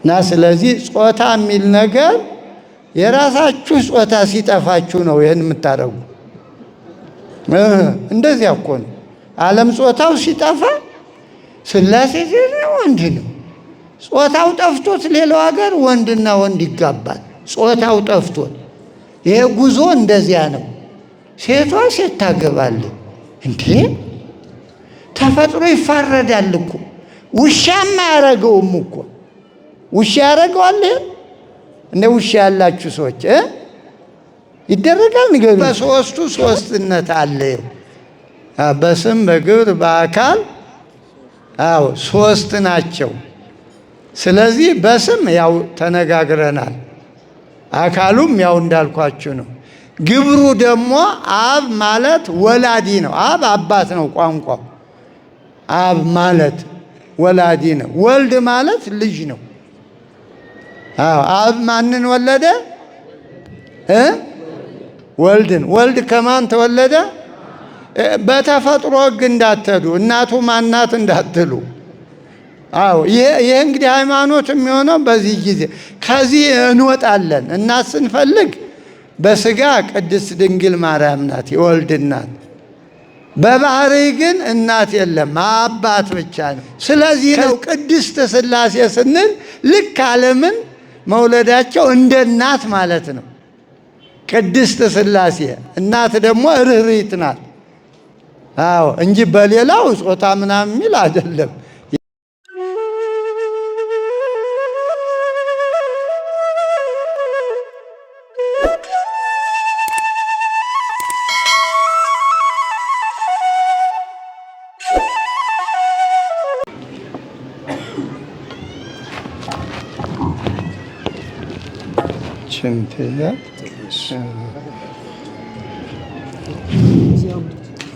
እና ስለዚህ ጾታ የሚል ነገር የራሳችሁ ጾታ ሲጠፋችሁ ነው ይሄን የምታረጉ። እንደዚያ እኮ ነው ዓለም ጾታው ሲጠፋ ሥላሴ ወንድ ነው። ጾታው ጠፍቶት ሌላው ሀገር ወንድና ወንድ ይጋባል። ጾታው ጠፍቶት ይሄ ጉዞ እንደዚያ ነው። ሴቷ ሴት ታገባለች እንዴ! ተፈጥሮ ይፋረዳል እኮ። ውሻም አያረገውም እኮ። ውሻ ያረገዋል። እንደ ውሻ ያላችሁ ሰዎች ይደረጋል። ንገሩ። በሶስቱ ሶስትነት አለ። በስም በግብር በአካል አዎ ሶስት ናቸው። ስለዚህ በስም ያው ተነጋግረናል። አካሉም ያው እንዳልኳችሁ ነው። ግብሩ ደግሞ አብ ማለት ወላዲ ነው። አብ አባት ነው ቋንቋው። አብ ማለት ወላዲ ነው። ወልድ ማለት ልጅ ነው። አዎ አብ ማንን ወለደ? ወልድን። ወልድ ከማን ተወለደ? በተፈጥሮ ሕግ እንዳትሄዱ እናቱ ማናት እንዳትሉ። አዎ ይሄ እንግዲህ ሃይማኖት የሚሆነው በዚህ ጊዜ ከዚህ እንወጣለን። እናት ስንፈልግ በስጋ ቅድስት ድንግል ማርያም ናት የወልድ እናት። በባህሪ ግን እናት የለም አባት ብቻ ነው። ስለዚህ ነው ቅድስት ሥላሴ ስንል ልክ ዓለምን መውለዳቸው እንደ እናት ማለት ነው። ቅድስት ሥላሴ እናት ደግሞ ርኅሪት ናት። አዎ እንጂ በሌላው ጾታ ምናምን የሚል አይደለም።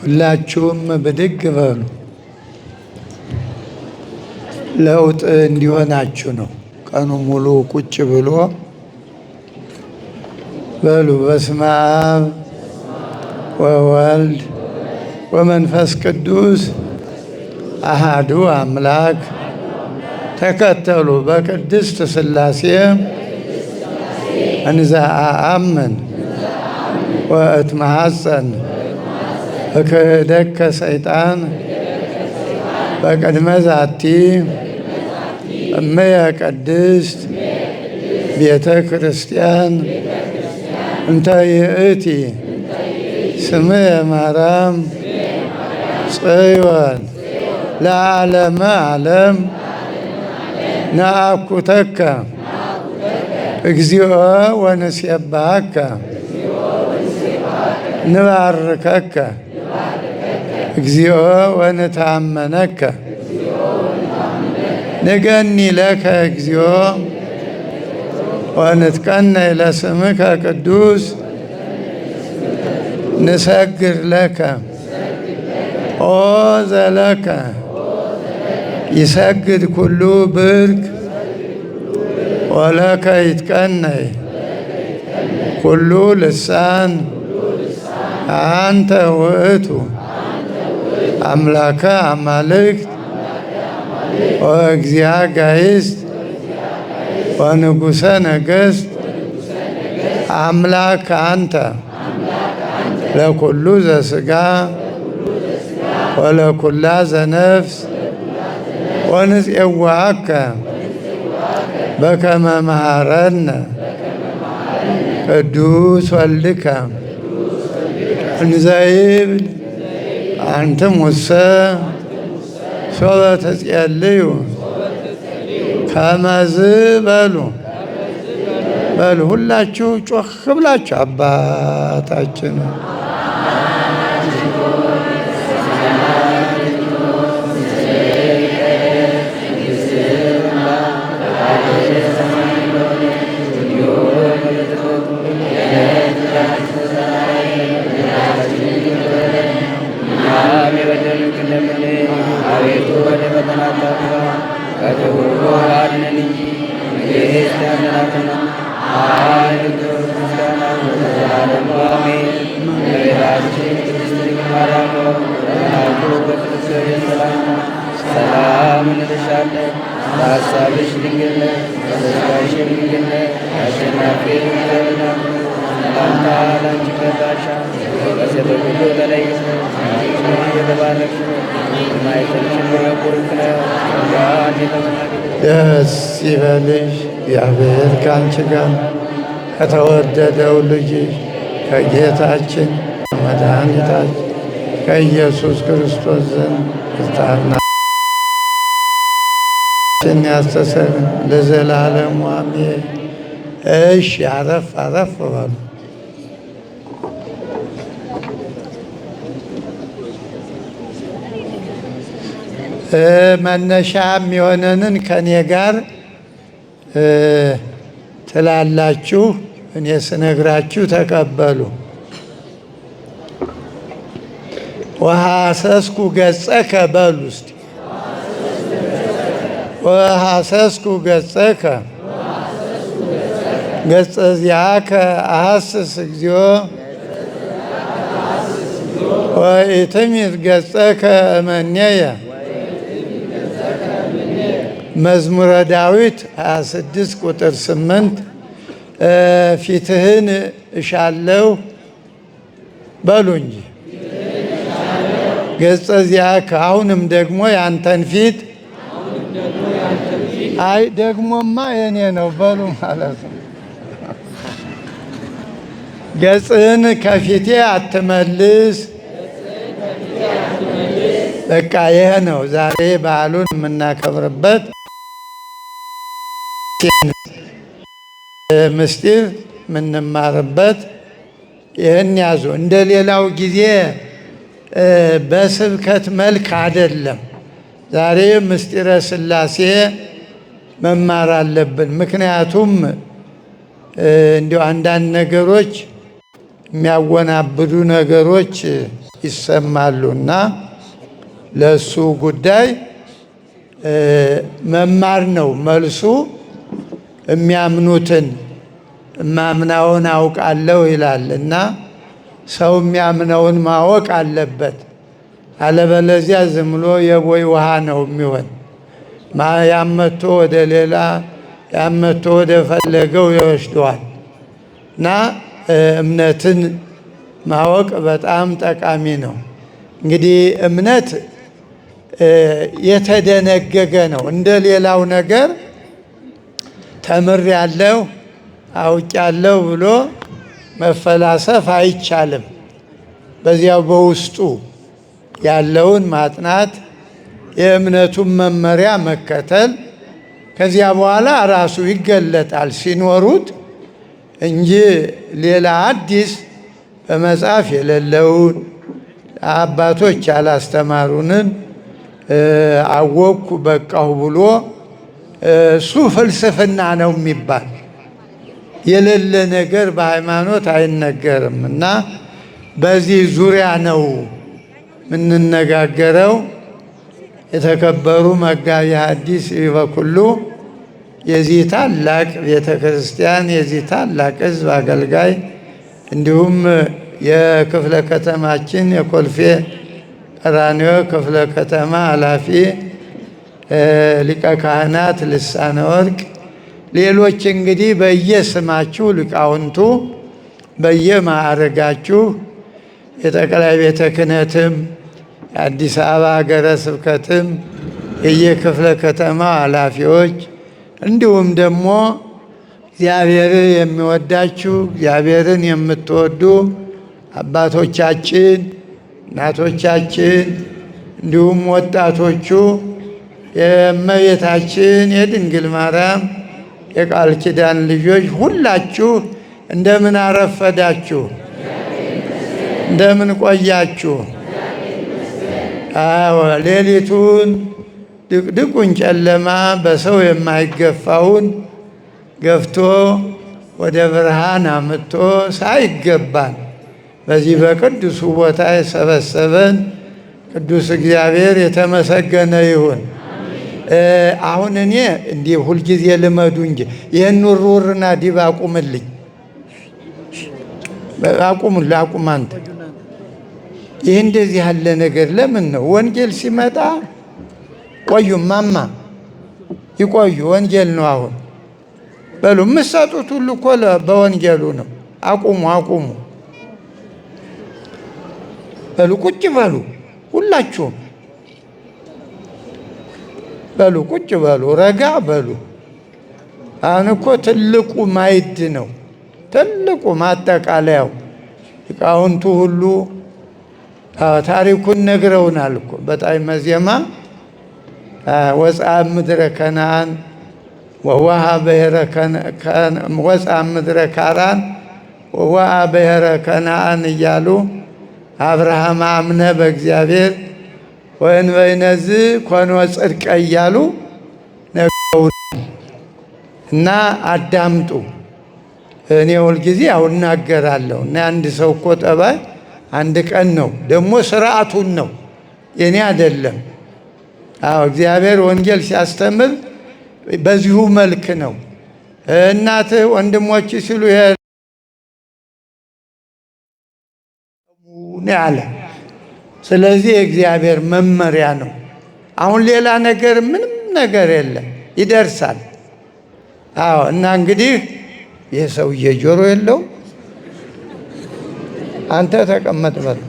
ሁላችሁም ብድግ በሉ። ለውጥ እንዲሆናችሁ ነው። ቀኑ ሙሉ ቁጭ ብሎ በሉ። በስመ አብ ወወልድ ወመንፈስ ቅዱስ አሃዱ አምላክ። ተከተሉ። በቅድስት ሥላሴ እንዘ አአምን ወእትመሐፀን እክህደከ ሰይጣን በቅድመ ዛቲ እምየ ቅድስት ቤተ ክርስቲያን እንተ ይእቲ ስምየ ማርያም ጽዮን ለዓለመ ዓለም ነአኩተከ እግዚኦ ወንሴብሐከ ንባርከከ እግዚኦ ወንታመነከ ንገኒ ለከ እግዚኦ ወንትቀነይ ለስምከ ቅዱስ ንሰግድ ለከ ኦ ዘለከ ይሰግድ ኩሉ ብርክ ወለከ ይትቀነይ ኩሉ ልሳን አንተ ውእቱ አምላከ አማልክት ወእግዚአ ጋይስት ወንጉሰ ነገሥት አምላክ አንተ ለኩሉ ዘሥጋ ወለኩላ ዘነፍስ ወንፄዋከ በከመ መሃረነ ቅዱስ ወልድከ እንዘ ይብል አንትሙሰ ሶበ ትጼልዩ ከመዝ በሉ። በሉ ሁላችሁ ጮኽ ብላችሁ አባታችን ሰላም እንልሻለን። በሐሳብሽ ድንግል ነሽ፣ የጸናሽን ድንግልነት አሸናፊ ሰላምታ ላንቺ ይገባሻል። ከሴቶች ሁሉ ተለይተሽ አንቺ የተባረክሽ የማኅፀንሽ ፍሬ ቡሩክ ነው። ጸጋን የተመላሽ ደስ ይበልሽ፣ እግዚአብሔር ከአንቺ ጋር ከተወደደው ልጅሽ ከጌታችን መድኃኒታችን ከኢየሱስ ክርስቶስ ዘንድ ይቅርታና ያስተሰርይ ለዘላለሙ አሜን። እሺ፣ አረፍ አረፍ በሉ። መነሻ የሚሆነንን ከኔ ጋር ትላላችሁ። እኔ ስነግራችሁ ተቀበሉ። ወሐሰስኩ ገጸከ በሉ እስቲ። ወሐሰስኩ ገጸከ ገጸ ዚአከ አሐስስ እግዚኦ ወኢትሚት ገጸከ እመኔየ። መዝሙረ ዳዊት 26 ቁጥር 8 ፊትህን እሻለሁ በሉ እንጂ ገጸ ዚአከ። አሁንም ደግሞ ያንተን ፊት አይ ደግሞማ የኔ ነው በሉ ማለት ነው። ገጽህን ከፊቴ አትመልስ። በቃ ይሄ ነው ዛሬ በዓሉን የምናከብርበት ምስጢር የምንማርበት። ይህን ያዙ። እንደ ሌላው ጊዜ በስብከት መልክ አይደለም። ዛሬ ምስጢረ ሥላሴ መማር አለብን። ምክንያቱም እንዲሁ አንዳንድ ነገሮች የሚያወናብዱ ነገሮች ይሰማሉና ለሱ ጉዳይ መማር ነው መልሱ። የሚያምኑትን እማምናውን አውቃለሁ ይላል እና ሰው የሚያምነውን ማወቅ አለበት። አለበለዚያ ዝም ብሎ የቦይ ውሃ ነው የሚሆን። ያመቶ ወደ ሌላ ያመቶ ወደ ፈለገው ይወስደዋል እና እምነትን ማወቅ በጣም ጠቃሚ ነው። እንግዲህ እምነት የተደነገገ ነው። እንደ ሌላው ነገር ተምሬያለሁ አውቄያለሁ ብሎ መፈላሰፍ አይቻልም። በዚያው በውስጡ ያለውን ማጥናት፣ የእምነቱን መመሪያ መከተል፣ ከዚያ በኋላ ራሱ ይገለጣል ሲኖሩት እንጂ ሌላ አዲስ በመጽሐፍ የሌለውን አባቶች ያላስተማሩንን አወቅኩ በቃሁ ብሎ እሱ ፍልስፍና ነው የሚባል የሌለ ነገር በሃይማኖት አይነገርም። እና በዚህ ዙሪያ ነው የምንነጋገረው። የተከበሩ መጋቢ ሐዲስ ይበኩሉ የዚህ ታላቅ ቤተ ክርስቲያን የዚህ ታላቅ ሕዝብ አገልጋይ እንዲሁም የክፍለ ከተማችን የኮልፌ ቀራንዮ ክፍለ ከተማ ኃላፊ ሊቀ ካህናት ልሳነ ወርቅ፣ ሌሎች እንግዲህ በየስማችሁ ሊቃውንቱ በየማዕረጋችሁ የጠቅላይ ቤተ ክህነትም የአዲስ አበባ ሀገረ ስብከትም የየክፍለ ከተማ ኃላፊዎች እንዲሁም ደግሞ እግዚአብሔር የሚወዳችሁ እግዚአብሔርን የምትወዱ አባቶቻችን፣ እናቶቻችን እንዲሁም ወጣቶቹ የእመቤታችን የድንግል ማርያም የቃል ኪዳን ልጆች ሁላችሁ እንደምን አረፈዳችሁ? እንደምን ቆያችሁ? አዎ ሌሊቱን ድቅድቁን ጨለማ በሰው የማይገፋውን ገፍቶ ወደ ብርሃን አምጥቶ ሳይገባን በዚህ በቅዱሱ ቦታ የሰበሰበን ቅዱስ እግዚአብሔር የተመሰገነ ይሁን። አሁን እኔ እንዲህ ሁልጊዜ ልመዱ እንጂ ይህን ውርውርና ዲብ አቁምልኝ፣ አቁም አንተ። ይህ እንደዚህ ያለ ነገር ለምን ነው? ወንጌል ሲመጣ ቆዩ ማማ ይቆዩ፣ ወንጌል ነው። አሁን በሉ የምትሰጡት ሁሉ እኮ በወንጌሉ ነው። አቁሙ አቁሙ በሉ። ቁጭ በሉ ሁላችሁም በሉ ቁጭ በሉ፣ ረጋ በሉ። አሁን እኮ ትልቁ ማዕድ ነው፣ ትልቁ ማጠቃለያው። ሊቃውንቱ ሁሉ ታሪኩን ነግረውናል እኮ በጣዕመ ዜማ ወፅአ ምድረ ከነዓን ወወሃ ወፅአ ምድረ ካራን ወወሃ ብሔረ ከነዓን እያሉ አብርሃም አምነ በእግዚአብሔር ወእንበይነዝ ኮኖ ጽድቀ እያሉ ነግረውናል። እና አዳምጡ። እኔ ሁልጊዜ ያው እናገራለሁ። እና አንድ ሰው እኮ ጠባይ አንድ ቀን ነው፣ ደግሞ ስርዓቱን ነው የኔ አይደለም። አዎ እግዚአብሔር ወንጌል ሲያስተምር በዚሁ መልክ ነው። እናትህ ወንድሞች ሲሉ ያለ ስለዚህ የእግዚአብሔር መመሪያ ነው። አሁን ሌላ ነገር ምንም ነገር የለም፣ ይደርሳል። አዎ እና እንግዲህ የሰውዬ ጆሮ የለው። አንተ ተቀመጥ በል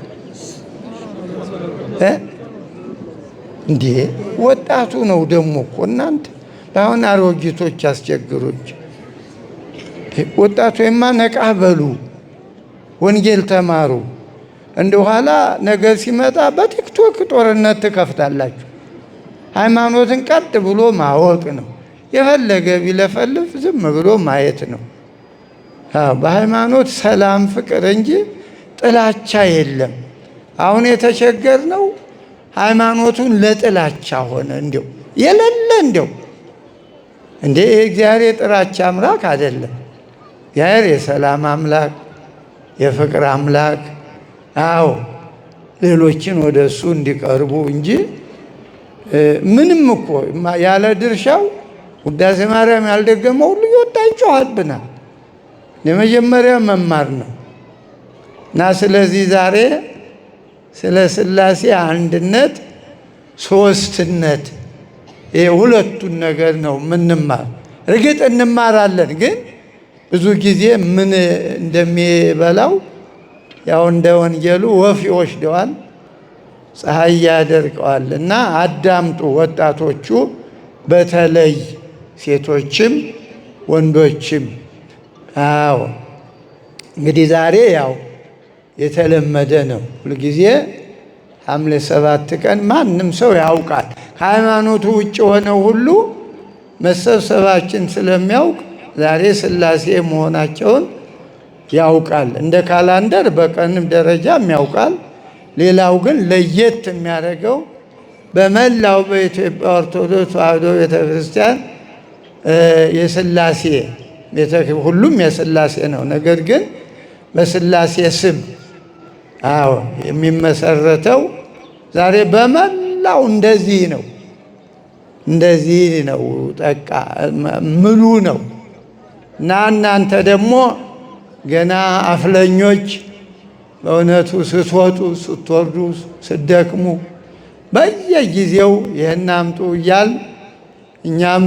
እንዴ! ወጣቱ ነው ደግሞ እኮ እናንተ አሁን አሮጊቶች አስቸግሮች። ወጣቱ ነቃ በሉ፣ ወንጌል ተማሩ። እንደ ኋላ ነገር ሲመጣ በቲክቶክ ጦርነት ትከፍታላችሁ። ሃይማኖትን ቀጥ ብሎ ማወቅ ነው። የፈለገ ቢለፈልፍ ዝም ብሎ ማየት ነው። በሃይማኖት ሰላም፣ ፍቅር እንጂ ጥላቻ የለም። አሁን የተቸገርነው ሃይማኖቱን ለጥላቻ ሆነ። እንደው የሌለ እንደው እንዴ እግዚአብሔር የጥላቻ አምላክ አይደለም። እግዚአብሔር የሰላም አምላክ፣ የፍቅር አምላክ። አዎ ሌሎችን ወደ እሱ እንዲቀርቡ እንጂ ምንም እኮ ያለ ድርሻው ውዳሴ ማርያም ያልደገመው ሁሉ ይወጣ ይጮኻብናል። የመጀመሪያ መማር ነው። እና ስለዚህ ዛሬ ስለ ሥላሴ አንድነት፣ ሶስትነት ሁለቱን ነገር ነው ምንማር። እርግጥ እንማራለን፣ ግን ብዙ ጊዜ ምን እንደሚበላው ያው እንደ ወንጌሉ ወፍ ይወስደዋል፣ ፀሐይ ያደርቀዋል። እና አዳምጡ ወጣቶቹ፣ በተለይ ሴቶችም ወንዶችም። አዎ እንግዲህ ዛሬ ያው የተለመደ ነው። ሁልጊዜ ሐምሌ 7 ቀን ማንም ሰው ያውቃል። ከሃይማኖቱ ውጭ ሆነው ሁሉ መሰብሰባችን ስለሚያውቅ ዛሬ ሥላሴ መሆናቸውን ያውቃል። እንደ ካላንደር በቀንም ደረጃም ያውቃል። ሌላው ግን ለየት የሚያደርገው በመላው በኢትዮጵያ ኦርቶዶክስ ተዋሕዶ ቤተክርስቲያን የሥላሴ ሁሉም የሥላሴ ነው። ነገር ግን በሥላሴ ስም አዎ የሚመሰረተው ዛሬ በመላው እንደዚህ ነው። እንደዚህ ነው። ጠቃ ምሉ ነው። እና እናንተ ደግሞ ገና አፍለኞች በእውነቱ ስትወጡ ስትወርዱ ስትደክሙ በየጊዜው ይህን አምጡ እያል እኛም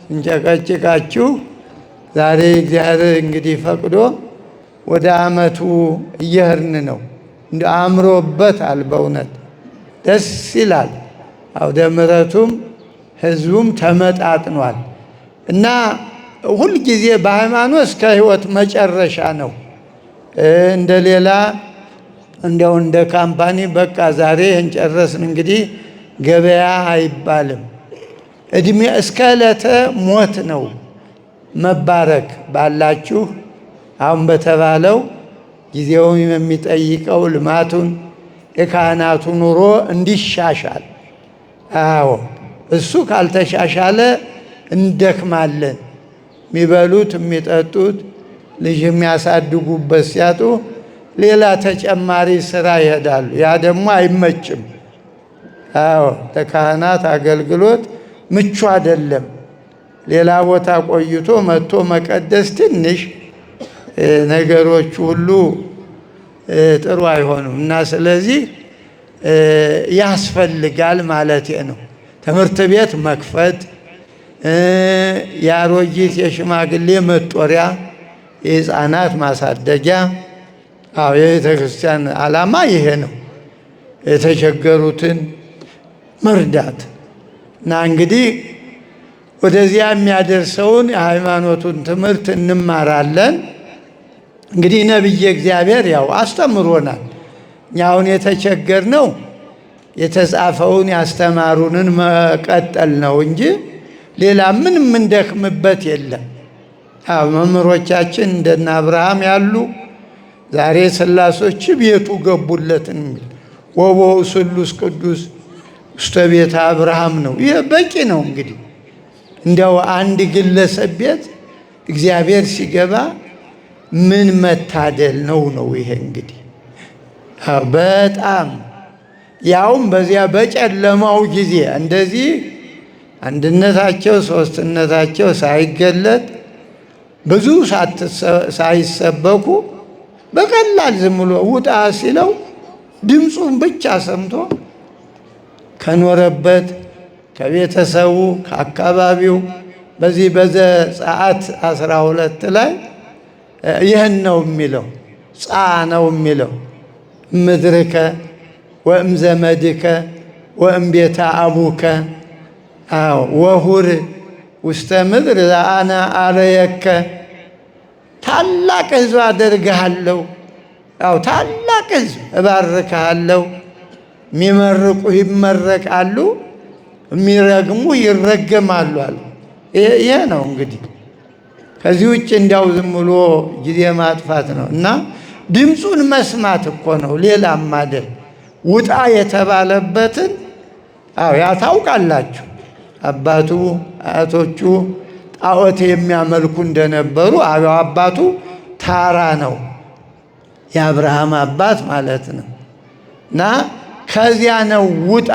እንጨቀጭቃችሁ ዛሬ እግዚአብሔር እንግዲህ ፈቅዶ ወደ ዓመቱ እየሄድን ነው። እንደ አምሮበታል። በእውነት ደስ ይላል። አውደ ምሕረቱም ሕዝቡም ተመጣጥኗል። እና ሁልጊዜ በሃይማኖት እስከ ሕይወት መጨረሻ ነው። እንደ ሌላ እንዲያው እንደ ካምፓኒ በቃ ዛሬ እንጨረስን እንግዲህ ገበያ አይባልም። እድሜ እስከ ዕለተ ሞት ነው መባረክ ባላችሁ አሁን በተባለው ጊዜውን የሚጠይቀው ልማቱን የካህናቱ ኑሮ እንዲሻሻል። አዎ እሱ ካልተሻሻለ እንደክማለን። የሚበሉት የሚጠጡት ልጅ የሚያሳድጉበት ሲያጡ ሌላ ተጨማሪ ስራ ይሄዳሉ። ያ ደግሞ አይመችም። አዎ ለካህናት አገልግሎት ምቹ አይደለም። ሌላ ቦታ ቆይቶ መጥቶ መቀደስ ትንሽ ነገሮች ሁሉ ጥሩ አይሆኑም። እና ስለዚህ ያስፈልጋል ማለት ነው። ትምህርት ቤት መክፈት፣ የአሮጊት የሽማግሌ መጦሪያ፣ የሕፃናት ማሳደጊያ። አዎ የቤተ ክርስቲያን ዓላማ ይሄ ነው፣ የተቸገሩትን መርዳት እና እንግዲህ ወደዚያ የሚያደርሰውን የሃይማኖቱን ትምህርት እንማራለን። እንግዲህ ነቢየ እግዚአብሔር ያው አስተምሮናል። እኛ አሁን የተቸገርነው የተጻፈውን ያስተማሩንን መቀጠል ነው እንጂ ሌላ ምን የምንደክምበት የለም። መምህሮቻችን እንደነ አብርሃም ያሉ ዛሬ ሥላሶች ቤቱ ገቡለትን የሚል ወቦው ስሉስ ቅዱስ ውስተ ቤተ አብርሃም ነው። ይህ በቂ ነው። እንግዲህ እንዲያው አንድ ግለሰብ ቤት እግዚአብሔር ሲገባ ምን መታደል ነው ነው ይሄ እንግዲህ በጣም ያውም በዚያ በጨለማው ጊዜ እንደዚህ አንድነታቸው ሶስትነታቸው ሳይገለጥ ብዙ ሳይሰበኩ በቀላል ዝም ብሎ ውጣ ሲለው ድምፁን ብቻ ሰምቶ ከኖረበት ከቤተሰቡ ከአካባቢው በዚህ በዘጸአት 12 ላይ ይህን ነው የሚለው፣ ጻ ነው የሚለው ምድርከ ወእም ዘመድከ ወእም ቤተ አቡከ ወሁር ውስተ ምድር ዘአነ አረየከ። ታላቅ ሕዝብ አደርግሃለሁ፣ ታላቅ ሕዝብ እባርክሃለሁ። የሚመርቁ ይመረቃሉ፣ የሚረግሙ ይረገማሉ አሉ። ይሄ ነው እንግዲህ። ከዚህ ውጭ እንዲያው ዝም ብሎ ጊዜ ማጥፋት ነው እና ድምፁን መስማት እኮ ነው። ሌላም አይደል። ውጣ የተባለበትን ያ ታውቃላችሁ። አባቱ አያቶቹ ጣዖት የሚያመልኩ እንደነበሩ አባቱ ታራ ነው፣ የአብርሃም አባት ማለት ነው። እና ከዚያ ነው ውጣ።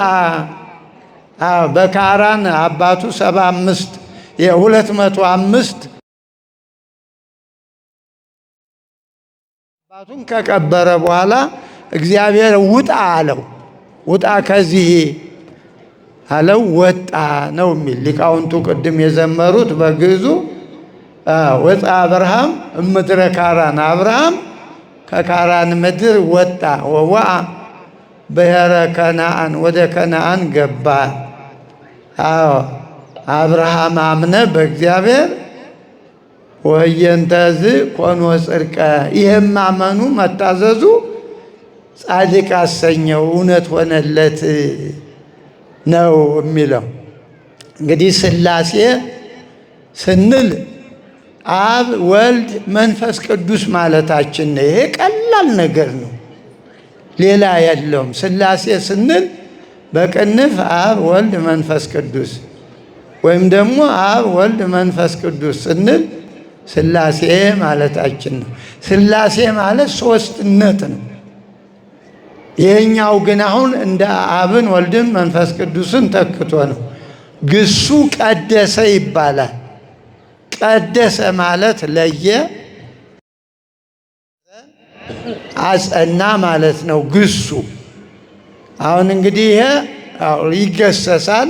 በካራን አባቱ 75 205 አባቱን ከቀበረ በኋላ እግዚአብሔር ውጣ አለው። ውጣ ከዚህ አለው፣ ወጣ ነው የሚል ሊቃውንቱ ቅድም የዘመሩት በግዕዙ ወጣ አብርሃም እምድረ ካራን። አብርሃም ከካራን ምድር ወጣ። ወወአ ብሔረ ከነአን፣ ወደ ከነአን ገባ። አብርሃም አምነ በእግዚአብሔር ወየንተዝ ኮኖ ጽድቀ። ይህም ማመኑ መታዘዙ ጻድቅ አሰኘው፣ እውነት ሆነለት ነው የሚለው። እንግዲህ ሥላሴ ስንል አብ ወልድ መንፈስ ቅዱስ ማለታችን ነው። ይሄ ቀላል ነገር ነው፣ ሌላ የለውም። ሥላሴ ስንል በቅንፍ አብ ወልድ መንፈስ ቅዱስ ወይም ደግሞ አብ ወልድ መንፈስ ቅዱስ ስንል ሥላሴ ማለታችን ነው። ሥላሴ ማለት ሦስትነት ነው። ይሄኛው ግን አሁን እንደ አብን ወልድን መንፈስ ቅዱስን ተክቶ ነው። ግሱ ቀደሰ ይባላል። ቀደሰ ማለት ለየ፣ አጸና ማለት ነው ግሱ። አሁን እንግዲህ ይሄ ይገሰሳል።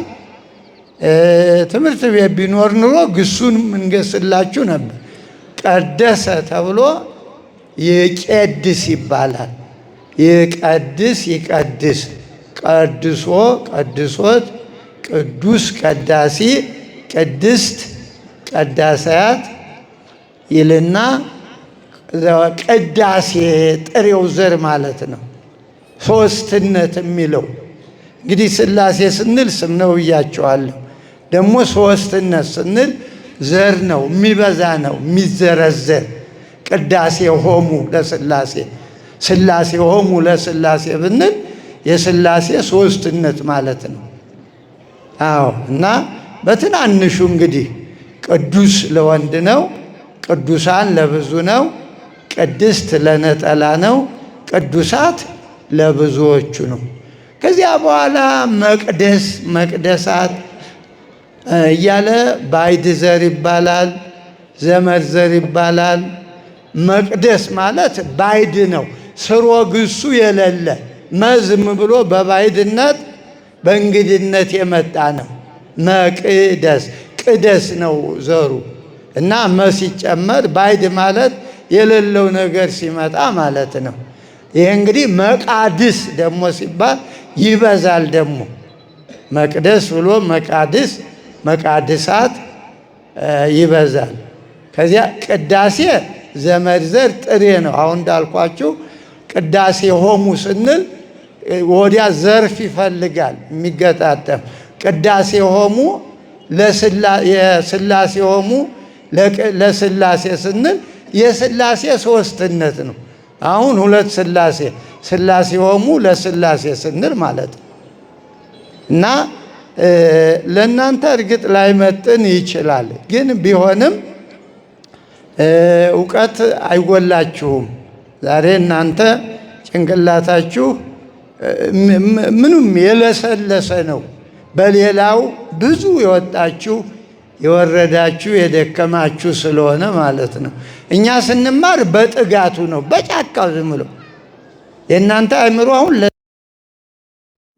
ትምህርት ቤት ቢኖር ኑሮ ግሱን እንገስላችሁ ነበር። ቀደሰ ተብሎ ይቄድስ ይባላል። ይቀድስ ይቀድስ፣ ቀድሶ ቀድሶት፣ ቅዱስ ቀዳሲ፣ ቅድስት ቀዳሳያት ይልና ቅዳሴ ጥሬው ዘር ማለት ነው። ሦስትነት የሚለው እንግዲህ ሥላሴ ስንል ስም ነው ብያቸዋለሁ። ደግሞ ሦስትነት ስንል ዘር ነው፣ የሚበዛ ነው፣ የሚዘረዘር። ቅዳሴ ሆሙ ለሥላሴ፣ ሥላሴ ሆሙ ለሥላሴ ብንል የሥላሴ ሦስትነት ማለት ነው። እና በትናንሹ እንግዲህ ቅዱስ ለወንድ ነው፣ ቅዱሳን ለብዙ ነው፣ ቅድስት ለነጠላ ነው፣ ቅዱሳት ለብዙዎቹ ነው። ከዚያ በኋላ መቅደስ መቅደሳት እያለ ባዕድ ዘር ይባላል፣ ዘመድ ዘር ይባላል። መቅደስ ማለት ባዕድ ነው፣ ስሮ ግሱ የሌለ መዝም ብሎ በባዕድነት በእንግድነት የመጣ ነው። መቅደስ ቅደስ ነው ዘሩ እና ሲጨመር ባዕድ ማለት የሌለው ነገር ሲመጣ ማለት ነው። ይሄ እንግዲህ መቃድስ ደግሞ ሲባል ይበዛል። ደግሞ መቅደስ ብሎ መቃድስ መቃድሳት ይበዛል። ከዚያ ቅዳሴ ዘመድ ዘር ጥሬ ነው። አሁን እንዳልኳችሁ ቅዳሴ ሆሙ ስንል ወዲያ ዘርፍ ይፈልጋል የሚገጣጠም። ቅዳሴ ሆሙ የሥላሴ ሆሙ ለሥላሴ ስንል የሥላሴ ሦስትነት ነው። አሁን ሁለት ሥላሴ ሆሙ ለሥላሴ ስንል ማለት ነው። እና ለእናንተ እርግጥ ላይመጥን ይችላል፣ ግን ቢሆንም እውቀት አይጎላችሁም። ዛሬ እናንተ ጭንቅላታችሁ ምንም የለሰለሰ ነው። በሌላው ብዙ የወጣችሁ የወረዳችሁ የደከማችሁ ስለሆነ ማለት ነው። እኛ ስንማር በጥጋቱ ነው፣ በጫካው ዝም ብሎ። የእናንተ አእምሮ አሁን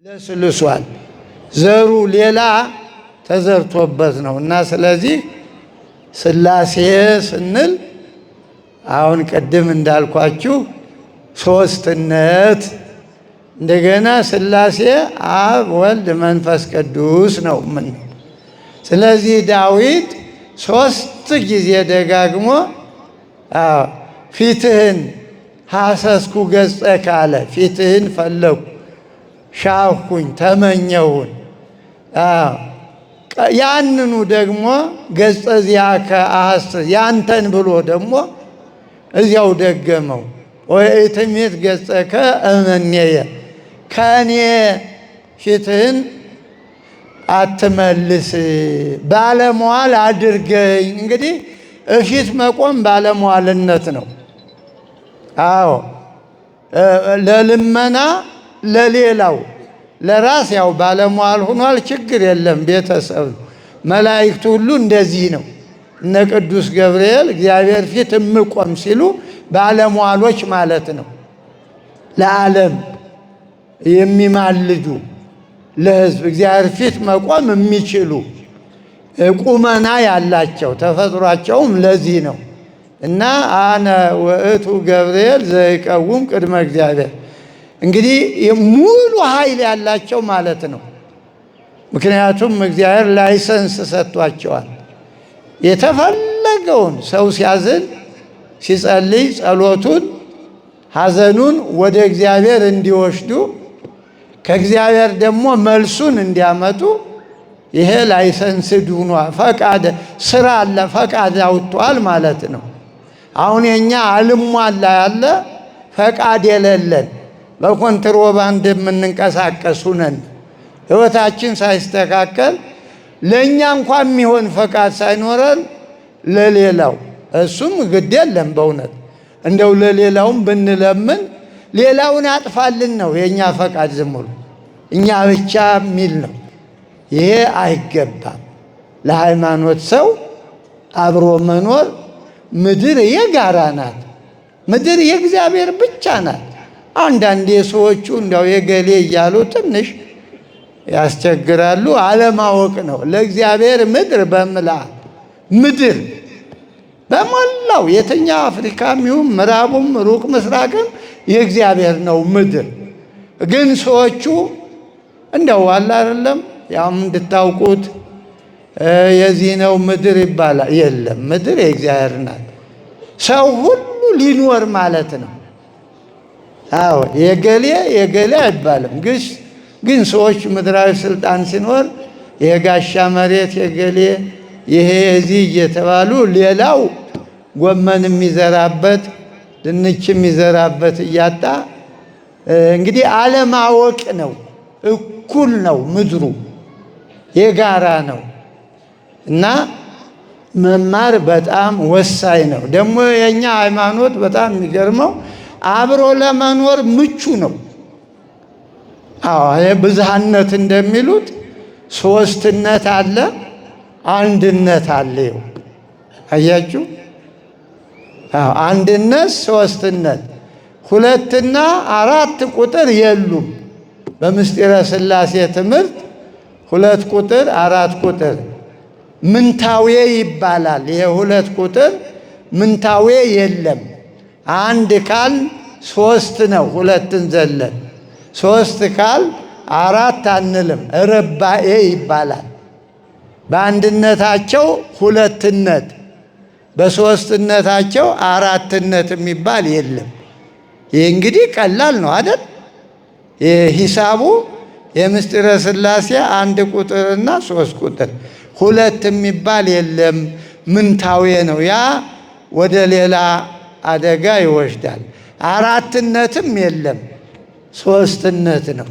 ለስልሷል፣ ዘሩ ሌላ ተዘርቶበት ነው። እና ስለዚህ ሥላሴ ስንል አሁን ቅድም እንዳልኳችሁ ሦስትነት፣ እንደገና ሥላሴ አብ ወልድ መንፈስ ቅዱስ ነው ምን። ስለዚህ ዳዊት 3 ጊዜ ደጋግሞ ፊትህን ሐሰስኩ ገጸ ካለ ፊትህን ፈለኩ ሻሁኝ ተመኘሁን። ያንኑ ደግሞ ገጸ ዚአከ አሐስስ ያንተን ብሎ ደግሞ እዚያው ደገመው። ወኢትሜት ገጸከ እምኔየ ከእኔ ፊትህን አትመልስ ባለሟል አድርገኝ። እንግዲህ እፊት መቆም ባለሟልነት ነው። አዎ ለልመና ለሌላው ለራስ ያው ባለሟል ሆኗል፣ ችግር የለም ቤተሰብ ነው። መላእክቱ ሁሉ እንደዚህ ነው። እነ ቅዱስ ገብርኤል እግዚአብሔር ፊት እምቆም ሲሉ ባለሟሎች ማለት ነው። ለዓለም የሚማልዱ ለሕዝብ እግዚአብሔር ፊት መቆም የሚችሉ ቁመና ያላቸው ተፈጥሯቸውም ለዚህ ነው። እና አነ ውእቱ ገብርኤል ዘይቀውም ቅድመ እግዚአብሔር እንግዲህ ሙሉ ኃይል ያላቸው ማለት ነው። ምክንያቱም እግዚአብሔር ላይሰንስ ሰጥቷቸዋል። የተፈለገውን ሰው ሲያዝን ሲጸልይ ጸሎቱን ሐዘኑን ወደ እግዚአብሔር እንዲወስዱ ከእግዚአብሔር ደግሞ መልሱን እንዲያመጡ ይሄ ላይሰንስ ዱኗ ፈቃድ ስራ አለ፣ ፈቃድ አውጥቷል ማለት ነው። አሁን የኛ አልሟላ ያለ ፈቃድ የሌለን በኮንትሮባንድ የምንንቀሳቀሱ ነን። ሕይወታችን ሳይስተካከል ለእኛ እንኳን የሚሆን ፈቃድ ሳይኖረን ለሌላው እሱም ግድ የለም። በእውነት እንደው ለሌላውም ብንለምን ሌላውን ያጥፋልን ነው የእኛ ፈቃድ፣ ዝም ብሎ እኛ ብቻ የሚል ነው። ይሄ አይገባም። ለሃይማኖት ሰው አብሮ መኖር ምድር የጋራ ናት። ምድር የእግዚአብሔር ብቻ ናት። አንዳንዴ ሰዎቹ እንዲያው የገሌ እያሉ ትንሽ ያስቸግራሉ። አለማወቅ ነው። ለእግዚአብሔር ምድር በምልአት ምድር በሞላው የትኛው አፍሪካም ይሁን ምዕራቡም ሩቅ ምስራቅም የእግዚአብሔር ነው ምድር። ግን ሰዎቹ እንደው አለ አይደለም ያም እንድታውቁት የዚህ ነው ምድር ይባላል። የለም ምድር የእግዚአብሔር ናት። ሰው ሁሉ ሊኖር ማለት ነው። አዎ የገሌ አይባልም። ግን ሰዎች ምድራዊ ስልጣን ሲኖር የጋሻ መሬት የገሌ ይሄ የዚህ እየተባሉ ሌላው ጎመን የሚዘራበት ድንች የሚዘራበት እያጣ እንግዲህ አለማወቅ ነው። እኩል ነው፣ ምድሩ የጋራ ነው እና መማር በጣም ወሳኝ ነው። ደግሞ የኛ ሃይማኖት በጣም የሚገርመው አብሮ ለመኖር ምቹ ነው። አዎ ብዝሃነት እንደሚሉት ሶስትነት አለ፣ አንድነት አለ። ይኸው አያችሁ፣ አንድነት ሶስትነት፣ 2 እና 4 ቁጥር የሉም። በምስጢረ ሥላሴ ትምህርት 2 ቁጥር 4 ቁጥር ምንታዌ ይባላል። የሁለት ቁጥር ምንታዌ የለም። አንድ ካል ሶስት ነው፣ ሁለትን ዘለን። ሶስት ካል አራት አንልም፣ ርባኤ ይባላል። በአንድነታቸው ሁለትነት፣ በሶስትነታቸው አራትነት የሚባል የለም። ይህ እንግዲህ ቀላል ነው አይደል? ሂሳቡ የምስጢረ ሥላሴ አንድ ቁጥርና ሶስት ቁጥር፣ ሁለት የሚባል የለም። ምንታዌ ነው። ያ ወደ ሌላ አደጋ ይወስዳል። አራትነትም የለም፣ ሶስትነት ነው።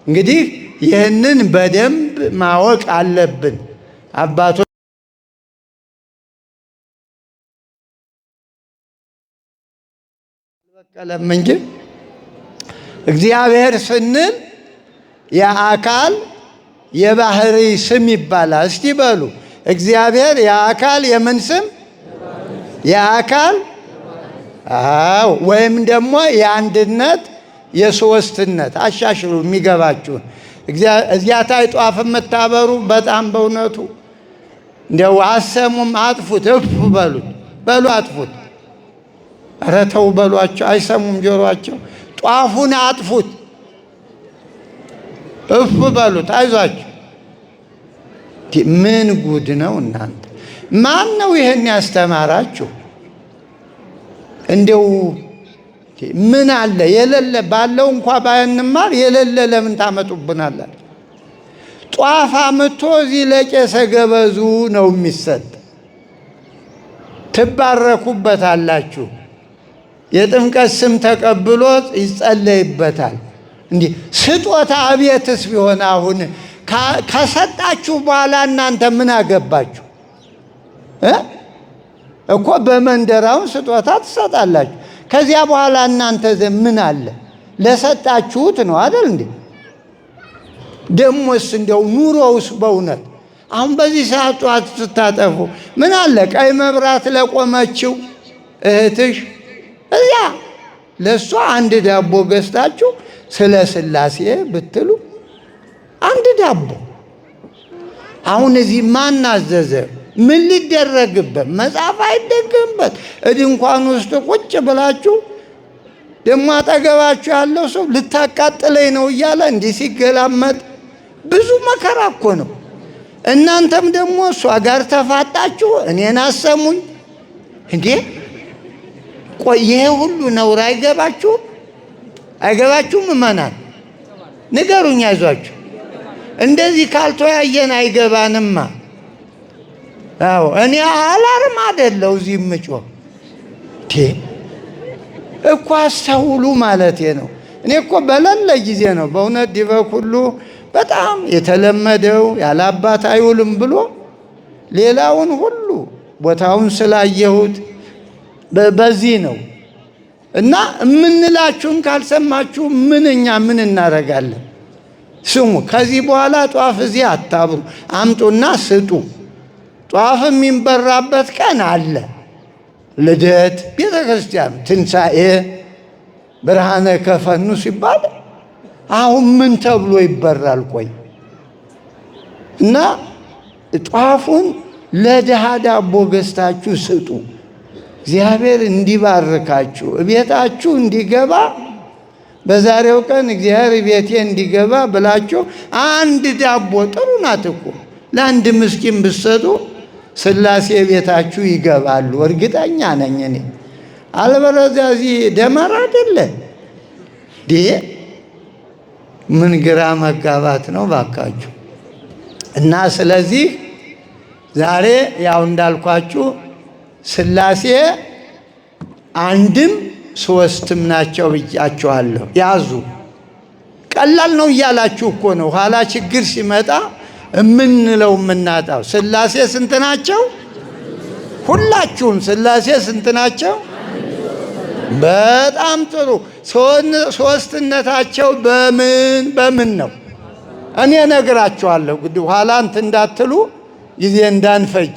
እንግዲህ ይህንን በደንብ ማወቅ አለብን አባቶች። አልበቀለም እንጂ እግዚአብሔር ስንል የአካል የባህሪ ስም ይባላል። እስቲ በሉ እግዚአብሔር የአካል የምን ስም? የአካል ወይም ደግሞ የአንድነት የሶስትነት። አሻሽሉ የሚገባችሁን። እዚያ ታይ ጧፍ የምታበሩ በጣም በእውነቱ እንደው አሰሙም፣ አጥፉት፣ እፍ በሉት፣ በሉ አጥፉት። ኧረ ተው በሏቸው፣ አይሰሙም ጆሯቸው። ጧፉን አጥፉት፣ እፍ በሉት፣ አይዟቸው። ምን ጉድ ነው እናንተ! ማን ነው ይህን ያስተማራችሁ? እንደው ምን አለ የሌለ? ባለው እንኳ ባንማር የሌለ ለምን ታመጡብናላችሁ? ጧፍ አምጥቶ እዚህ ለቄሰ ገበዙ ነው የሚሰጥ። ትባረኩበታላችሁ። የጥምቀት ስም ተቀብሎ ይጸለይበታል። እንዲህ ስጦታ አቤትስ ቢሆን አሁን ከሰጣችሁ በኋላ እናንተ ምን አገባችሁ እኮ? በመንደራውን ስጦታ ትሰጣላችሁ። ከዚያ በኋላ እናንተ ምን አለ? ለሰጣችሁት ነው አይደል እንዴ? ደሞስ እንደው ኑሮውስ በእውነት አሁን በዚህ ሰዓት ጧት ስታጠፉ ምን አለ? ቀይ መብራት ለቆመችው እህትሽ እዚያ ለእሷ አንድ ዳቦ ገዝታችሁ ስለ ሥላሴ ብትሉ አንድ ዳቦ። አሁን እዚህ ማን አዘዘ? ምን ሊደረግበት? መጽሐፍ አይደገምበት። ድንኳን ውስጥ ቁጭ ብላችሁ ደግሞ አጠገባችሁ ያለው ሰው ልታቃጥለኝ ነው እያለ እንዲህ ሲገላመጥ ብዙ መከራ እኮ ነው። እናንተም ደግሞ እሷ ጋር ተፋጣችሁ እኔን አሰሙኝ እንዴ? ቆይ ይሄ ሁሉ ነውር አይገባችሁም? አይገባችሁም? እመናን ንገሩኝ፣ አይዟችሁ። እንደዚህ ካልተወያየን አይገባንማ። አዎ እኔ አላርም አይደለው እዚህ ምጮህ እኮ አስተውሉ ማለቴ ነው። እኔ እኮ በሌለ ጊዜ ነው በእውነት ዲበክ ሁሉ በጣም የተለመደው ያለ አባት አይውልም ብሎ ሌላውን ሁሉ ቦታውን ስላየሁት በዚህ ነው። እና የምንላችሁን ካልሰማችሁ እኛ ምን እናደርጋለን? ስሙ። ከዚህ በኋላ ጧፍ እዚህ አታብሩ፣ አምጡና ስጡ። ጧፍ የሚበራበት ቀን አለ። ልደት፣ ቤተ ክርስቲያን፣ ትንሣኤ፣ ብርሃነ ከፈኑ ሲባል አሁን ምን ተብሎ ይበራል? ቆይ እና ጧፉን ለድሃ ዳቦ ገዝታችሁ ስጡ። እግዚአብሔር እንዲባርካችሁ ቤታችሁ እንዲገባ በዛሬው ቀን እግዚአብሔር ቤቴ እንዲገባ ብላችሁ አንድ ዳቦ ጥሩ ናት እኮ ለአንድ ምስኪን ብትሰጡ ሥላሴ ቤታችሁ ይገባሉ። እርግጠኛ ነኝ እኔ። አለበለዚያ እዚህ ደመራ አይደለ ምን ግራ መጋባት ነው ባካችሁ። እና ስለዚህ ዛሬ ያው እንዳልኳችሁ ሥላሴ አንድም ሦስትም ናቸው ብያችኋለሁ። ያዙ። ቀላል ነው እያላችሁ እኮ ነው ኋላ ችግር ሲመጣ የምንለው የምናጣው። ሥላሴ ስንት ናቸው? ሁላችሁም ሥላሴ ስንት ናቸው? በጣም ጥሩ። ሦስትነታቸው በምን ነው? እኔ እነግራችኋለሁ። እንግዲህ ኋላ እንትን እንዳትሉ ጊዜ እንዳንፈጅ።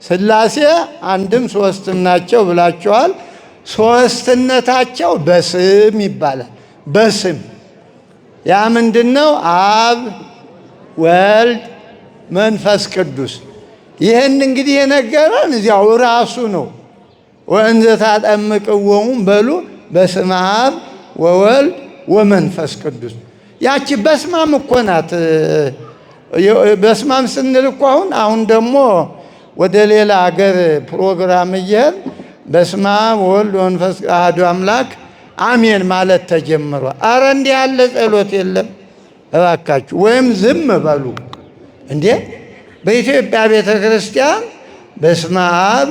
ሥላሴ አንድም ሦስትም ናቸው ብላችኋል። ሦስትነታቸው በስም ይባላል። በስም ያ ምንድን ነው? አብ ወልድ መንፈስ ቅዱስ። ይህን እንግዲህ የነገረን እዚያው ራሱ ነው። ወእንዘ ታጠምቅዎሙ በሉ በስመ አብ ወወልድ ወመንፈስ ቅዱስ። ያቺ በስማም እኮ ናት። በስማም ስንል እኮ አሁን ደግሞ ወደ ሌላ ሀገር ፕሮግራም እየሄድን በስመ አብ ወወልድ ወመንፈስ አሐዱ አምላክ አሜን ማለት ተጀምሯል። አረ እንዲህ ያለ ጸሎት የለም እባካችሁ፣ ወይም ዝም በሉ እንዴ። በኢትዮጵያ ቤተ ክርስቲያን በስመ አብ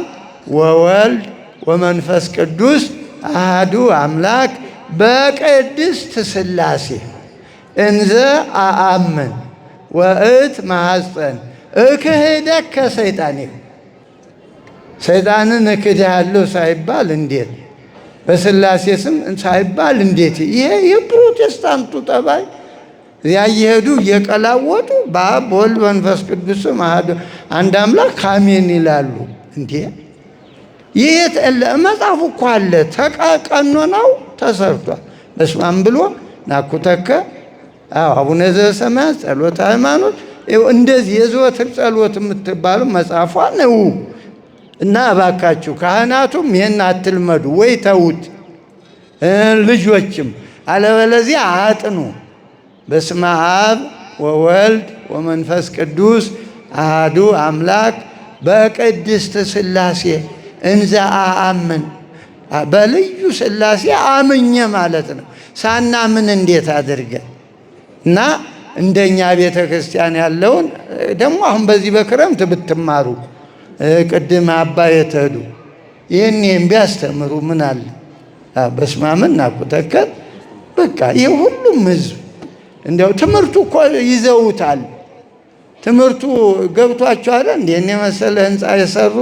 ወወልድ ወመንፈስ ቅዱስ አሐዱ አምላክ በቅድስት ሥላሴ እንዘ አአምን ወእት ማሐፀን እክህደከ ሰይጣኔ። ሰይጣንን እክድሃለሁ ሳይባል እንዴት? በሥላሴ ስም ሳይባል እንዴት? ይሄ የፕሮቴስታንቱ ጠባይ። እዚያ እየሄዱ እየቀላወጡ በአብ በወልድ መንፈስ ቅዱስም አሐዱ አንድ አምላክ አሜን ይላሉ። እንዴ ይህ መጽሐፉ እኮ አለ፣ ቀኖናው ተሰርቷል። በስመ አብ ብሎ ናኩተከ አቡነ ዘበሰማያት ጸሎተ ሃይማኖት፣ እንደዚህ የዘወትር ጸሎት የምትባሉ መጽሐፏ ነው። እና እባካችሁ ካህናቱም ይህን አትልመዱ ወይ ተዉት፣ ልጆችም አለበለዚያ አጥኑ። በስመ አብ ወወልድ ወመንፈስ ቅዱስ አሐዱ አምላክ በቅድስት ሥላሴ እንዘ አአምን፣ በልዩ ሥላሴ አምኜ ማለት ነው። ሳናምን እንዴት አድርገን እና እንደኛ ቤተ ክርስቲያን ያለውን ደግሞ አሁን በዚህ በክረምት ብትማሩ ቅድም አባ የተሄዱ ይህን ቢያስተምሩ ምን አለ? በስመ አብ ናኩተከ በቃ ይህ ሁሉም ህዝብ እንዲያው ትምህርቱ እኮ ይዘውታል። ትምህርቱ ገብቷቸዋል። እንዲህን የመሰለ ህንፃ የሰሩ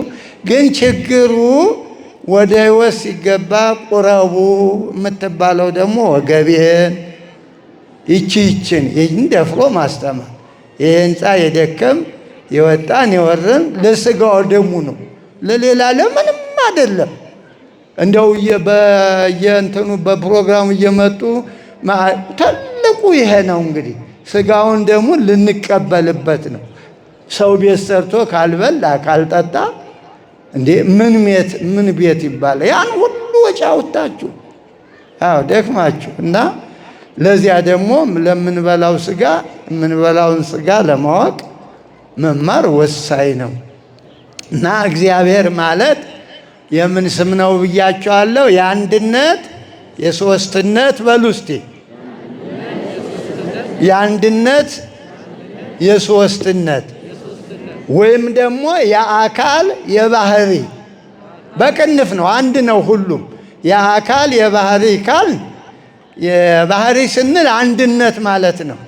ግን ችግሩ ወደ ህይወት ሲገባ ቁረቡ የምትባለው ደግሞ ወገቤን ይችን ይህን ደፍሮ ማስተማር። ይህ ህንፃ የደከም የወጣን የወረን ለስጋው ደሙ ነው፣ ለሌላ ለምንም አይደለም። እንደው በየእንትኑ በፕሮግራሙ እየመጡ ትልቁ ይሄ ነው እንግዲህ ስጋውን ደሙን ልንቀበልበት ነው። ሰው ቤት ሰርቶ ካልበላ ካልጠጣ እንዴ ምን ቤት ይባላል? ያን ሁሉ ወጪ አውጥታችሁ ደክማችሁ እና ለዚያ ደግሞ ለምንበላው ስጋ የምንበላውን ስጋ ለማወቅ መማር ወሳኝ ነው። እና እግዚአብሔር ማለት የምን ስም ነው ብያቸዋለሁ? የአንድነት የሶስትነት በሉ እስቲ። የአንድነት የሶስትነት ወይም ደግሞ የአካል የባህሪ በቅንፍ ነው። አንድ ነው ሁሉም። የአካል የባህሪ ካል የባህሪ ስንል አንድነት ማለት ነው።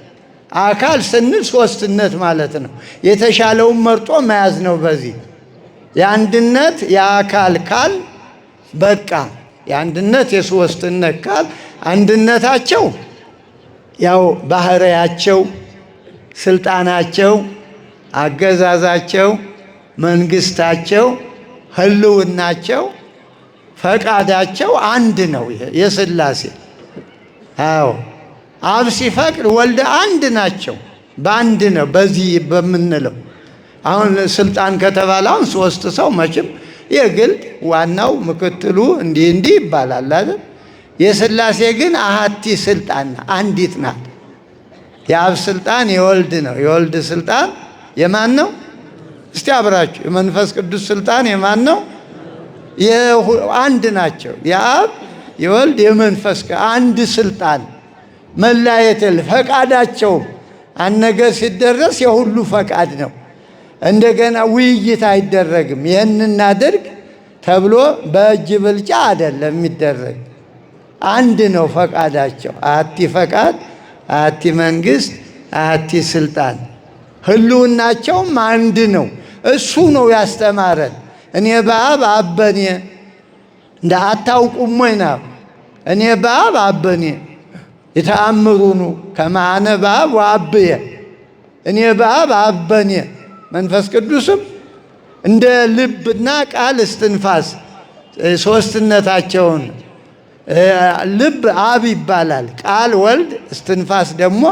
አካል ስንል ሶስትነት ማለት ነው። የተሻለውን መርጦ መያዝ ነው። በዚህ የአንድነት የአካል ካል በቃ የአንድነት የሶስትነት ካል አንድነታቸው ያው ባህሪያቸው፣ ስልጣናቸው፣ አገዛዛቸው፣ መንግስታቸው፣ ህልውናቸው፣ ፈቃዳቸው አንድ ነው። የሥላሴ አብ ሲፈቅድ ወልድ አንድ ናቸው። በአንድ ነው። በዚህ በምንለው አሁን ስልጣን ከተባለ አሁን ሶስት ሰው መቼም የግል ዋናው ምክትሉ እንዲህ ይባላል አይደል? የሥላሴ ግን አሐቲ ስልጣን አንዲት ናት። የአብ ስልጣን የወልድ ነው። የወልድ ስልጣን የማን ነው? እስቲ አብራችሁ። የመንፈስ ቅዱስ ስልጣን የማን ነው? አንድ ናቸው። የአብ የወልድ የመንፈስ አንድ ስልጣን መለያየት የለ። ፈቃዳቸውም አንድ ነገር ሲደረስ የሁሉ ፈቃድ ነው። እንደገና ውይይት አይደረግም። ይህን እናድርግ ተብሎ በእጅ ብልጫ አይደለም የሚደረግ። አንድ ነው ፈቃዳቸው። አሐቲ ፈቃድ፣ አሐቲ መንግስት፣ አሐቲ ስልጣን። ህልውናቸውም አንድ ነው። እሱ ነው ያስተማረን። እኔ በአብ አብ በኔ እንደ አታውቁም ወይ ነው። እኔ በአብ አብ በኔ የተአምሩኑ ከመ አነ በአብ ወአብየ። እኔ በአብ አብ በኔ። መንፈስ ቅዱስም እንደ ልብና ቃል እስትንፋስ ሶስትነታቸውን ልብ አብ ይባላል። ቃል ወልድ፣ እስትንፋስ ደግሞ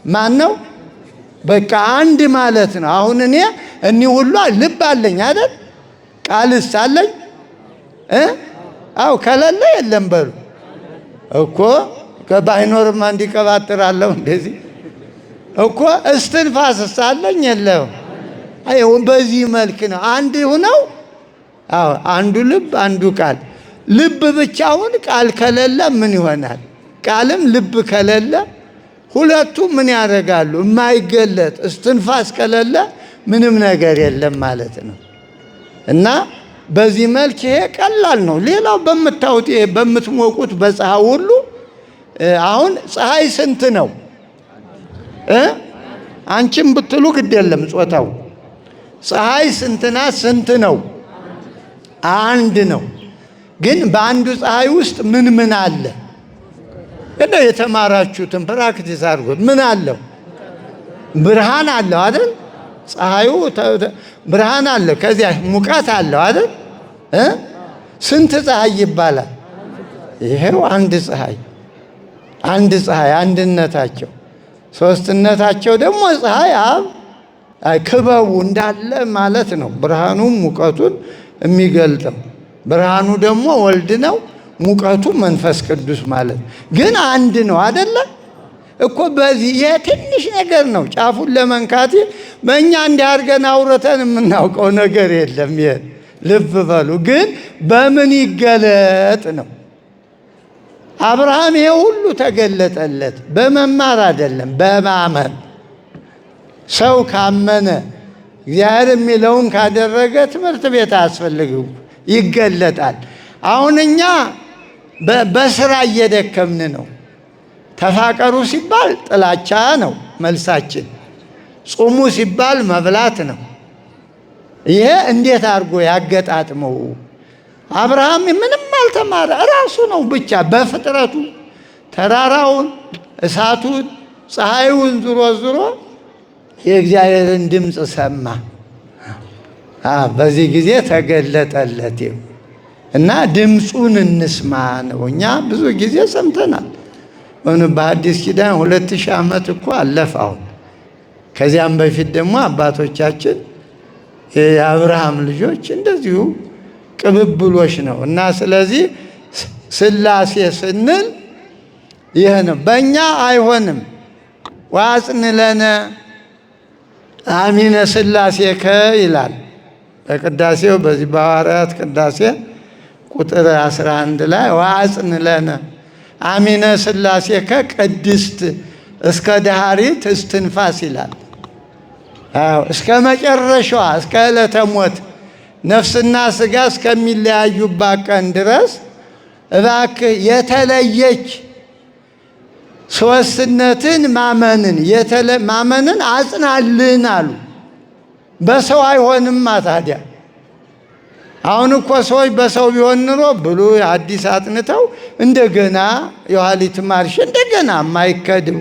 ማን ነው? በቃ አንድ ማለት ነው። አሁን እኒህ ሁሉ ልብ አለኝ አይደል? ቃልስ አለኝ አው ከሌለ የለም በሉ እኮ ከባይኖርማ እንዲቀባጥራለሁ እንደዚህ እኮ እስትንፋስስ አለኝ የለም። አይው በዚህ መልክ ነው አንድ ሆነው። አዎ አንዱ ልብ አንዱ ቃል። ልብ ብቻውን ቃል ከሌለ ምን ይሆናል? ቃልም ልብ ከሌለ ሁለቱ ምን ያደርጋሉ? የማይገለጥ እስትንፋስ ከሌለ ምንም ነገር የለም ማለት ነው። እና በዚህ መልክ ይሄ ቀላል ነው። ሌላው በምታዩት ይሄ በምትሞቁት በፀሐይ ሁሉ አሁን ፀሐይ ስንት ነው? አንቺም ብትሉ ግድ የለም ጾታው። ፀሐይ ስንትና ስንት ነው? አንድ ነው። ግን በአንዱ ፀሐይ ውስጥ ምን ምን አለ? እንደው የተማራችሁትን ፕራክቲስ አድርጎት ምን አለው? ብርሃን አለው አይደል? ፀሐዩ ብርሃን አለው። ከዚያ ሙቀት አለው አይደል? ስንት ፀሐይ ይባላል? ይሄው አንድ ፀሐይ። አንድ ፀሐይ አንድነታቸው፣ ሶስትነታቸው ደግሞ ፀሐይ አብ ክበቡ እንዳለ ማለት ነው። ብርሃኑም ሙቀቱን የሚገልጠው ብርሃኑ ደግሞ ወልድ ነው፣ ሙቀቱ መንፈስ ቅዱስ ማለት ግን አንድ ነው አይደለ እኮ። በዚህ የትንሽ ነገር ነው ጫፉን ለመንካት በእኛ እንዲያርገን አውርተን የምናውቀው ነገር የለም። ልብ በሉ ግን በምን ይገለጥ ነው? አብርሃም ይሄ ሁሉ ተገለጠለት በመማር አይደለም፣ በማመን። ሰው ካመነ እግዚአብሔር የሚለውን ካደረገ ትምህርት ቤት አያስፈልግም፣ ይገለጣል። አሁን እኛ በስራ እየደከምን ነው። ተፋቀሩ ሲባል ጥላቻ ነው መልሳችን። ጾሙ ሲባል መብላት ነው። ይሄ እንዴት አድርጎ ያገጣጥመው? አብርሃም ምንም አልተማረ፣ ራሱ ነው ብቻ በፍጥረቱ ተራራውን፣ እሳቱን፣ ፀሐዩን ዙሮ የእግዚአብሔርን ድምፅ ሰማ። በዚህ ጊዜ ተገለጠለት። እና ድምፁን እንስማ ነው። እኛ ብዙ ጊዜ ሰምተናል። በአዲስ ኪዳን 2000 ዓመት እኮ አለፈው። ከዚያም በፊት ደግሞ አባቶቻችን የአብርሃም ልጆች እንደዚሁ ቅብብሎች ነው። እና ስለዚህ ሥላሴ ስንል ይህ ነው። በእኛ አይሆንም። ወአጽን ለነ አሚነ ሥላሴከ ይላል በቅዳሴው። በዚህ በሐዋርያት ቅዳሴ ቁጥር 11 ላይ ወአጽን ለነ አሚነ ሥላሴከ ቅድስት እስከ ዳህሪት እስትንፋስ ይላል። እስከ መጨረሻዋ እስከ ዕለተ ሞት ነፍስና ሥጋ እስከሚለያዩባት ቀን ድረስ እባክህ የተለየች ሦስትነትን ማመንን አጽናልን አሉ። በሰው አይሆንማ ታዲያ። አሁን እኮ ሰዎች በሰው ቢሆን ኑሮ ብሉይ አዲስ አጥንተው እንደገና የኋሊት ማርሽ እንደገና የማይከድው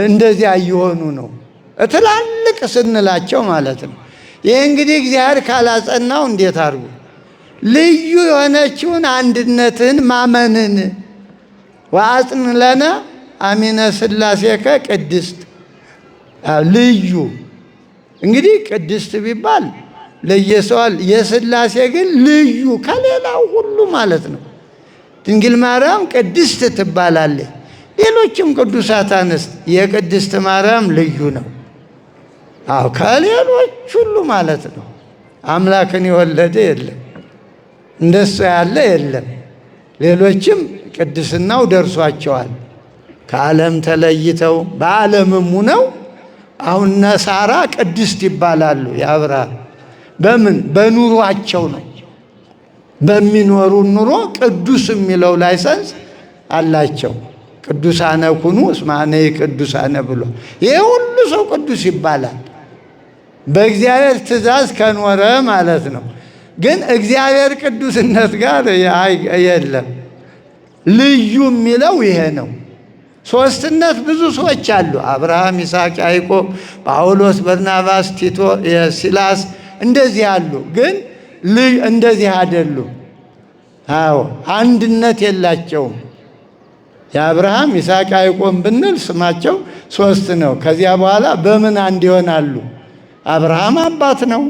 እንደዚያ እየሆኑ ነው፣ ትላልቅ ስንላቸው ማለት ነው። ይህ እንግዲህ እግዚአብሔር ካላጸናው እንዴት አድርጉ? ልዩ የሆነችውን አንድነትን ማመንን ወአጽን ለነ አሚነ ሥላሴከ ቅድስት። ልዩ እንግዲህ ቅድስት ቢባል ለየሰዋል፣ የሥላሴ ግን ልዩ ከሌላው ሁሉ ማለት ነው። ድንግል ማርያም ቅድስት ትባላለች። ሌሎችም ቅዱሳት አንስት የቅድስት ማርያም ልዩ ነው። ከሌሎች ሁሉ ማለት ነው። አምላክን የወለደ የለም፣ እንደሱ ያለ የለም። ሌሎችም ቅድስናው ደርሷቸዋል። ከዓለም ተለይተው በዓለምም ነው። አሁን ሳራ ቅድስት ይባላሉ። የአብርሃም በምን በኑሯቸው ነው። በሚኖሩ ኑሮ ቅዱስ የሚለው ላይሰንስ አላቸው። ቅዱሳነ ኩኑ እስመ አነ ቅዱሳነ ብሎ ይሄ ሁሉ ሰው ቅዱስ ይባላል በእግዚአብሔር ትእዛዝ ከኖረ ማለት ነው። ግን እግዚአብሔር ቅዱስነት ጋር የለም። ልዩ የሚለው ይሄ ነው። ሦስትነት ብዙ ሰዎች አሉ። አብርሃም፣ ይስሐቅ፣ ያዕቆብ፣ ጳውሎስ፣ በርናባስ፣ ቲቶ፣ ሲላስ እንደዚህ አሉ። ግን እንደዚህ አይደሉም። አንድነት የላቸውም። የአብርሃም፣ ይስሐቅ፣ ያዕቆብ ብንል ስማቸው ሶስት ነው። ከዚያ በኋላ በምን አንድ ይሆናሉ? አብርሃም አባት ነው፣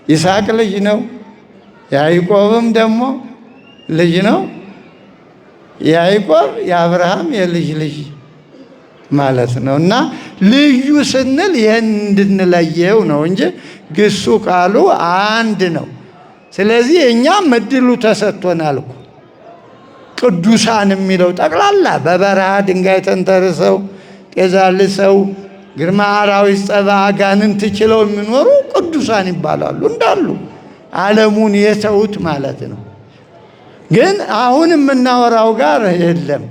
ይስሐቅ ልጅ ነው፣ ያዕቆብም ደግሞ ልጅ ነው። ያዕቆብ የአብርሃም የልጅ ልጅ ማለት ነው። እና ልዩ ስንል ይህን እንድንለየው ነው እንጂ ግሱ ቃሉ አንድ ነው። ስለዚህ እኛም እድሉ ተሰጥቶናል እኮ ቅዱሳን የሚለው ጠቅላላ በበረሃ ድንጋይ ተንተርሰው ጤዛ ልሰው ግርማ አራዊት ጸባ አጋንንት ችለው የሚኖሩ ቅዱሳን ይባላሉ። እንዳሉ ዓለሙን የተዉት ማለት ነው። ግን አሁን የምናወራው ጋር የለም።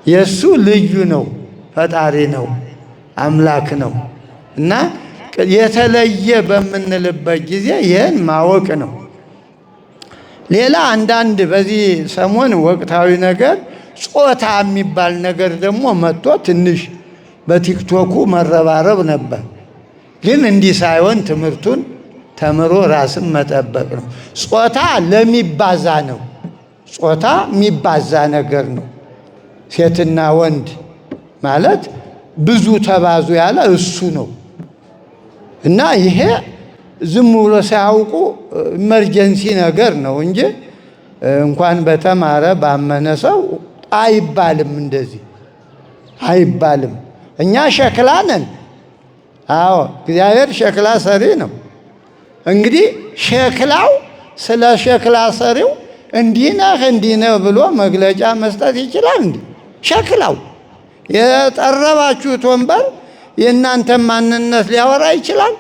የእሱ ልዩ ነው፣ ፈጣሪ ነው፣ አምላክ ነው። እና የተለየ በምንልበት ጊዜ ይህን ማወቅ ነው። ሌላ አንዳንድ በዚህ ሰሞን ወቅታዊ ነገር ጾታ የሚባል ነገር ደግሞ መጥቶ ትንሽ በቲክቶኩ መረባረብ ነበር። ግን እንዲህ ሳይሆን ትምህርቱን ተምሮ ራስን መጠበቅ ነው። ጾታ ለሚባዛ ነው። ጾታ የሚባዛ ነገር ነው። ሴትና ወንድ ማለት ብዙ ተባዙ ያለ እሱ ነው። እና ይሄ ዝም ብሎ ሳያውቁ ኢመርጀንሲ ነገር ነው እንጂ እንኳን በተማረ ባመነ ሰው አይባልም። እንደዚህ አይባልም። እኛ ሸክላ ነን። አዎ እግዚአብሔር ሸክላ ሰሪ ነው። እንግዲህ ሸክላው ስለ ሸክላ ሰሪው እንዲህ ነህ ብሎ መግለጫ መስጠት ይችላል እንዴ? ሸክላው የጠረባችሁት ወንበር የእናንተን ማንነት ሊያወራ ይችላል?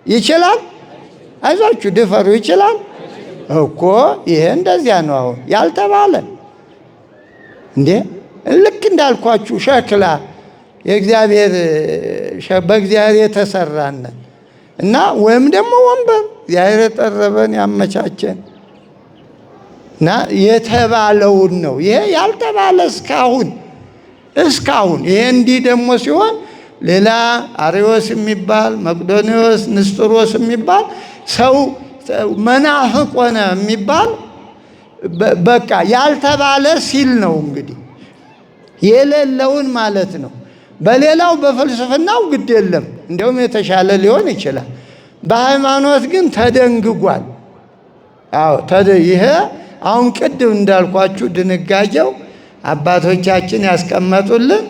ይችላል? አይዟችሁ ድፈሩ። ይችላል እኮ። ይሄ እንደዚያ ነው አሁን ያልተባለ እንዴ። ልክ እንዳልኳችሁ ሸክላ የእግዚአብሔር በእግዚአብሔር የተሰራን እና ወይም ደግሞ ወንበር እግዚአብሔር የጠረበን ያመቻቸን እና የተባለውን ነው። ይሄ ያልተባለ እስካሁን ይሄ እንዲህ ደግሞ ሲሆን ሌላ አርዮስ የሚባል መቅዶኒዎስ፣ ንስጥሮስ የሚባል ሰው መናፍቅ ሆነ የሚባል በቃ ያልተባለ ሲል ነው እንግዲህ የሌለውን ማለት ነው። በሌላው በፍልስፍናው ግድ የለም፣ እንዲያውም የተሻለ ሊሆን ይችላል። በሃይማኖት ግን ተደንግጓል። አዎ ይሄ አሁን ቅድም እንዳልኳችሁ ድንጋጌው አባቶቻችን ያስቀመጡልን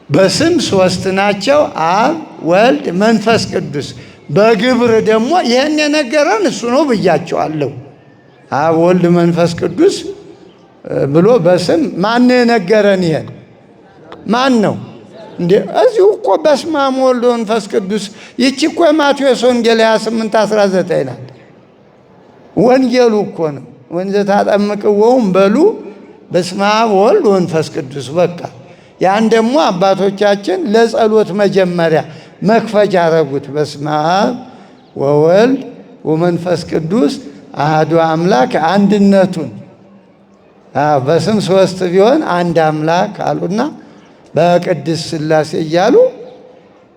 በስም ሶስት ናቸው፣ አብ ወልድ መንፈስ ቅዱስ። በግብር ደግሞ ይህን የነገረን እሱ ነው ብያቸዋለሁ። አብ ወልድ መንፈስ ቅዱስ ብሎ በስም ማን የነገረን? ይሄን ማን ነው እንዴ? እዚሁ እኮ በስመ አብ ወልድ መንፈስ ቅዱስ። ይቺ እኮ የማቴዎስ ወንጌል 28:19 ናት። ወንጌሉ እኮ ነው። ወንዘ ታጠምቅዎሙ በሉ በስመ አብ ወልድ መንፈስ ቅዱስ። በቃ ያን ደግሞ አባቶቻችን ለጸሎት መጀመሪያ መክፈቻ ያረጉት በስመ አብ ወወልድ ወመንፈስ ቅዱስ አሐዱ አምላክ አንድነቱን በስም ሶስት ቢሆን አንድ አምላክ አሉና በቅድስት ሥላሴ እያሉ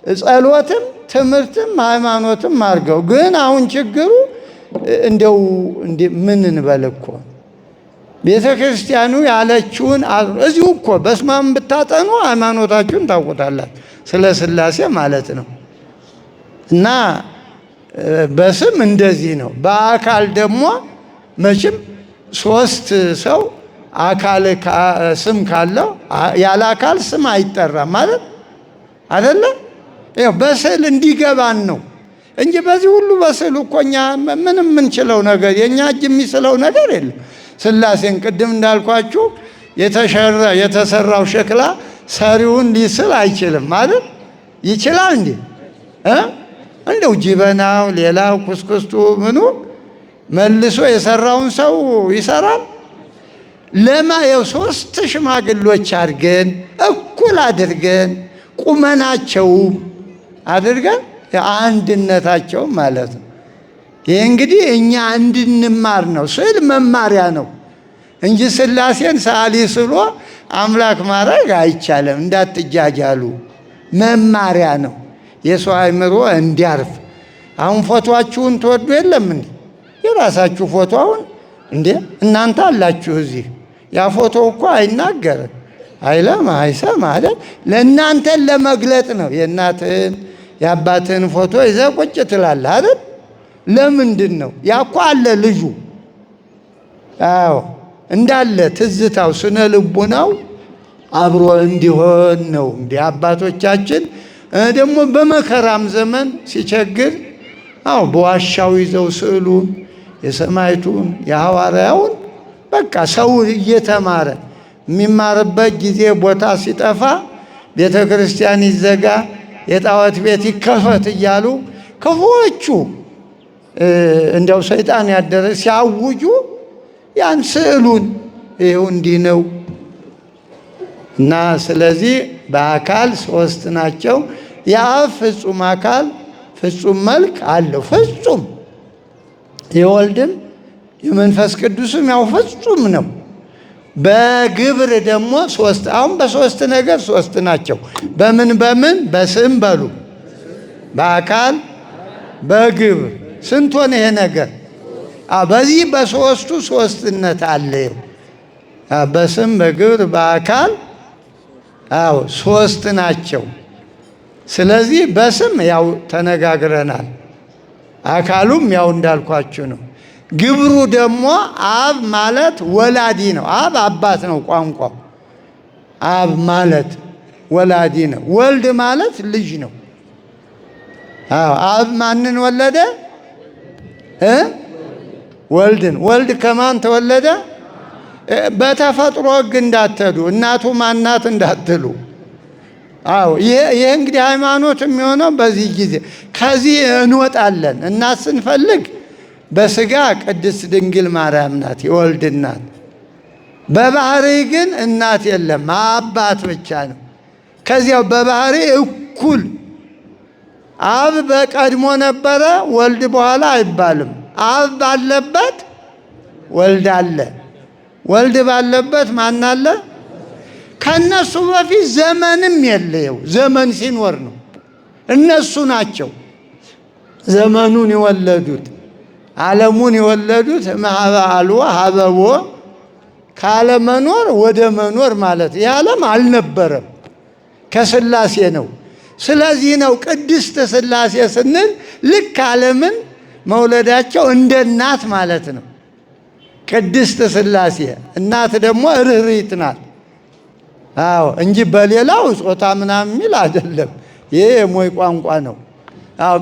ጸሎትም ትምህርትም ሃይማኖትም አድርገው። ግን አሁን ችግሩ እንደው ምን እንበል እኮ ቤተ ክርስቲያኑ ያለችውን እዚሁ እኮ በስመ አብ ብታጠኑ ሃይማኖታችሁን ታውቁታላችሁ፣ ስለ ሥላሴ ማለት ነው። እና በስም እንደዚህ ነው። በአካል ደግሞ መቼም ሶስት ሰው አካል ስም ካለው ያለ አካል ስም አይጠራም ማለት አይደለ? ይኸው በስዕል እንዲገባን ነው እንጂ በዚህ ሁሉ በስዕሉ እኮ እኛ ምንም የምንችለው ነገር የእኛ እጅ የሚስለው ነገር የለም። ሥላሴን ቅድም እንዳልኳችሁ የተሰራው ሸክላ ሰሪውን ሊስል አይችልም ማለት ይችላል እንዴ? እንደው ጅበናው ሌላው ኩስኩስቱ ምኑ መልሶ የሰራውን ሰው ይሰራል? ለማየው ሶስት ሽማግሎች አድርገን እኩል አድርገን ቁመናቸውም አድርገን አንድነታቸው ማለት ነው። ይህ እንግዲህ እኛ እንድንማር ነው። ስዕል መማሪያ ነው እንጂ ሥላሴን ሰዓሊ ስሎ አምላክ ማድረግ አይቻልም። እንዳትጃጃሉ፣ መማሪያ ነው። የሰው አእምሮ እንዲያርፍ። አሁን ፎቶአችሁን ትወዱ የለም እንዴ? የራሳችሁ ፎቶ አሁን እንዴ እናንተ አላችሁ እዚህ። ያ ፎቶ እኮ አይናገርም አይለማ አይሰማ አይደል? ለእናንተን ለመግለጥ ነው። የእናትህን የአባትህን ፎቶ ይዘህ ቁጭ ትላለህ አይደል? ለምንድን ነው? ያኳ አለ ልጁ። አዎ እንዳለ ትዝታው ስነ ልቡናው አብሮ እንዲሆን ነው። እንዲህ አባቶቻችን ደግሞ በመከራም ዘመን ሲቸግር በዋሻው ይዘው ስዕሉን የሰማይቱን የሐዋርያውን በቃ ሰው እየተማረ የሚማርበት ጊዜ ቦታ ሲጠፋ ቤተ ክርስቲያን ይዘጋ፣ የጣዖት ቤት ይከፈት እያሉ ክፉዎቹ እንደው ሰይጣን ያደረ ሲያውጁ ያን ስዕሉን ይኸው እንዲህ ነው እና ስለዚህ በአካል ሶስት ናቸው። የአብ ፍጹም አካል ፍጹም መልክ አለው። ፍጹም የወልድም የመንፈስ ቅዱስም ያው ፍጹም ነው። በግብር ደግሞ ሶስት። አሁን በሶስት ነገር ሶስት ናቸው። በምን በስም በሉ፣ በአካል በግብር ስንት ሆነ ይሄ ነገር? በዚህ በሶስቱ ሶስትነት አለ። በስም በግብር በአካል ሶስት ናቸው። ስለዚህ በስም ያው ተነጋግረናል። አካሉም ያው እንዳልኳችሁ ነው። ግብሩ ደግሞ አብ ማለት ወላዲ ነው። አብ አባት ነው ቋንቋው። አብ ማለት ወላዲ ነው። ወልድ ማለት ልጅ ነው። አብ ማንን ወለደ? ወልድን። ወልድ ከማን ተወለደ? በተፈጥሮ ሕግ እንዳትሄዱ እናቱ ማናት እንዳትሉ። ይሄ እንግዲህ ሃይማኖት የሚሆነው በዚህ ጊዜ ከዚህ እንወጣለን። እናት ስንፈልግ በስጋ ቅድስት ድንግል ማርያም ናት፣ የወልድ እናት። በባህሪ ግን እናት የለም፣ አባት ብቻ ነው። ከዚያው በባህሪ እኩል አብ በቀድሞ ነበረ፣ ወልድ በኋላ አይባልም። አብ ባለበት ወልድ አለ፣ ወልድ ባለበት ማን አለ? ከነሱ በፊት ዘመንም የለው። ዘመን ሲኖር ነው። እነሱ ናቸው ዘመኑን የወለዱት፣ ዓለሙን የወለዱት። ማህበ አልቦ ሀበቦ፣ ካለመኖር ወደ መኖር ማለት ይህ ዓለም አልነበረም፣ ከስላሴ ነው። ስለዚህ ነው ቅድስት ስላሴ ስንል ልክ ዓለምን መውለዳቸው እንደ እናት ማለት ነው። ቅድስት ስላሴ እናት ደግሞ ርኅሪት ናት። እንጂ በሌላው ጾታ ምናምን የሚል አይደለም። ይሄ የሞይ ቋንቋ ነው።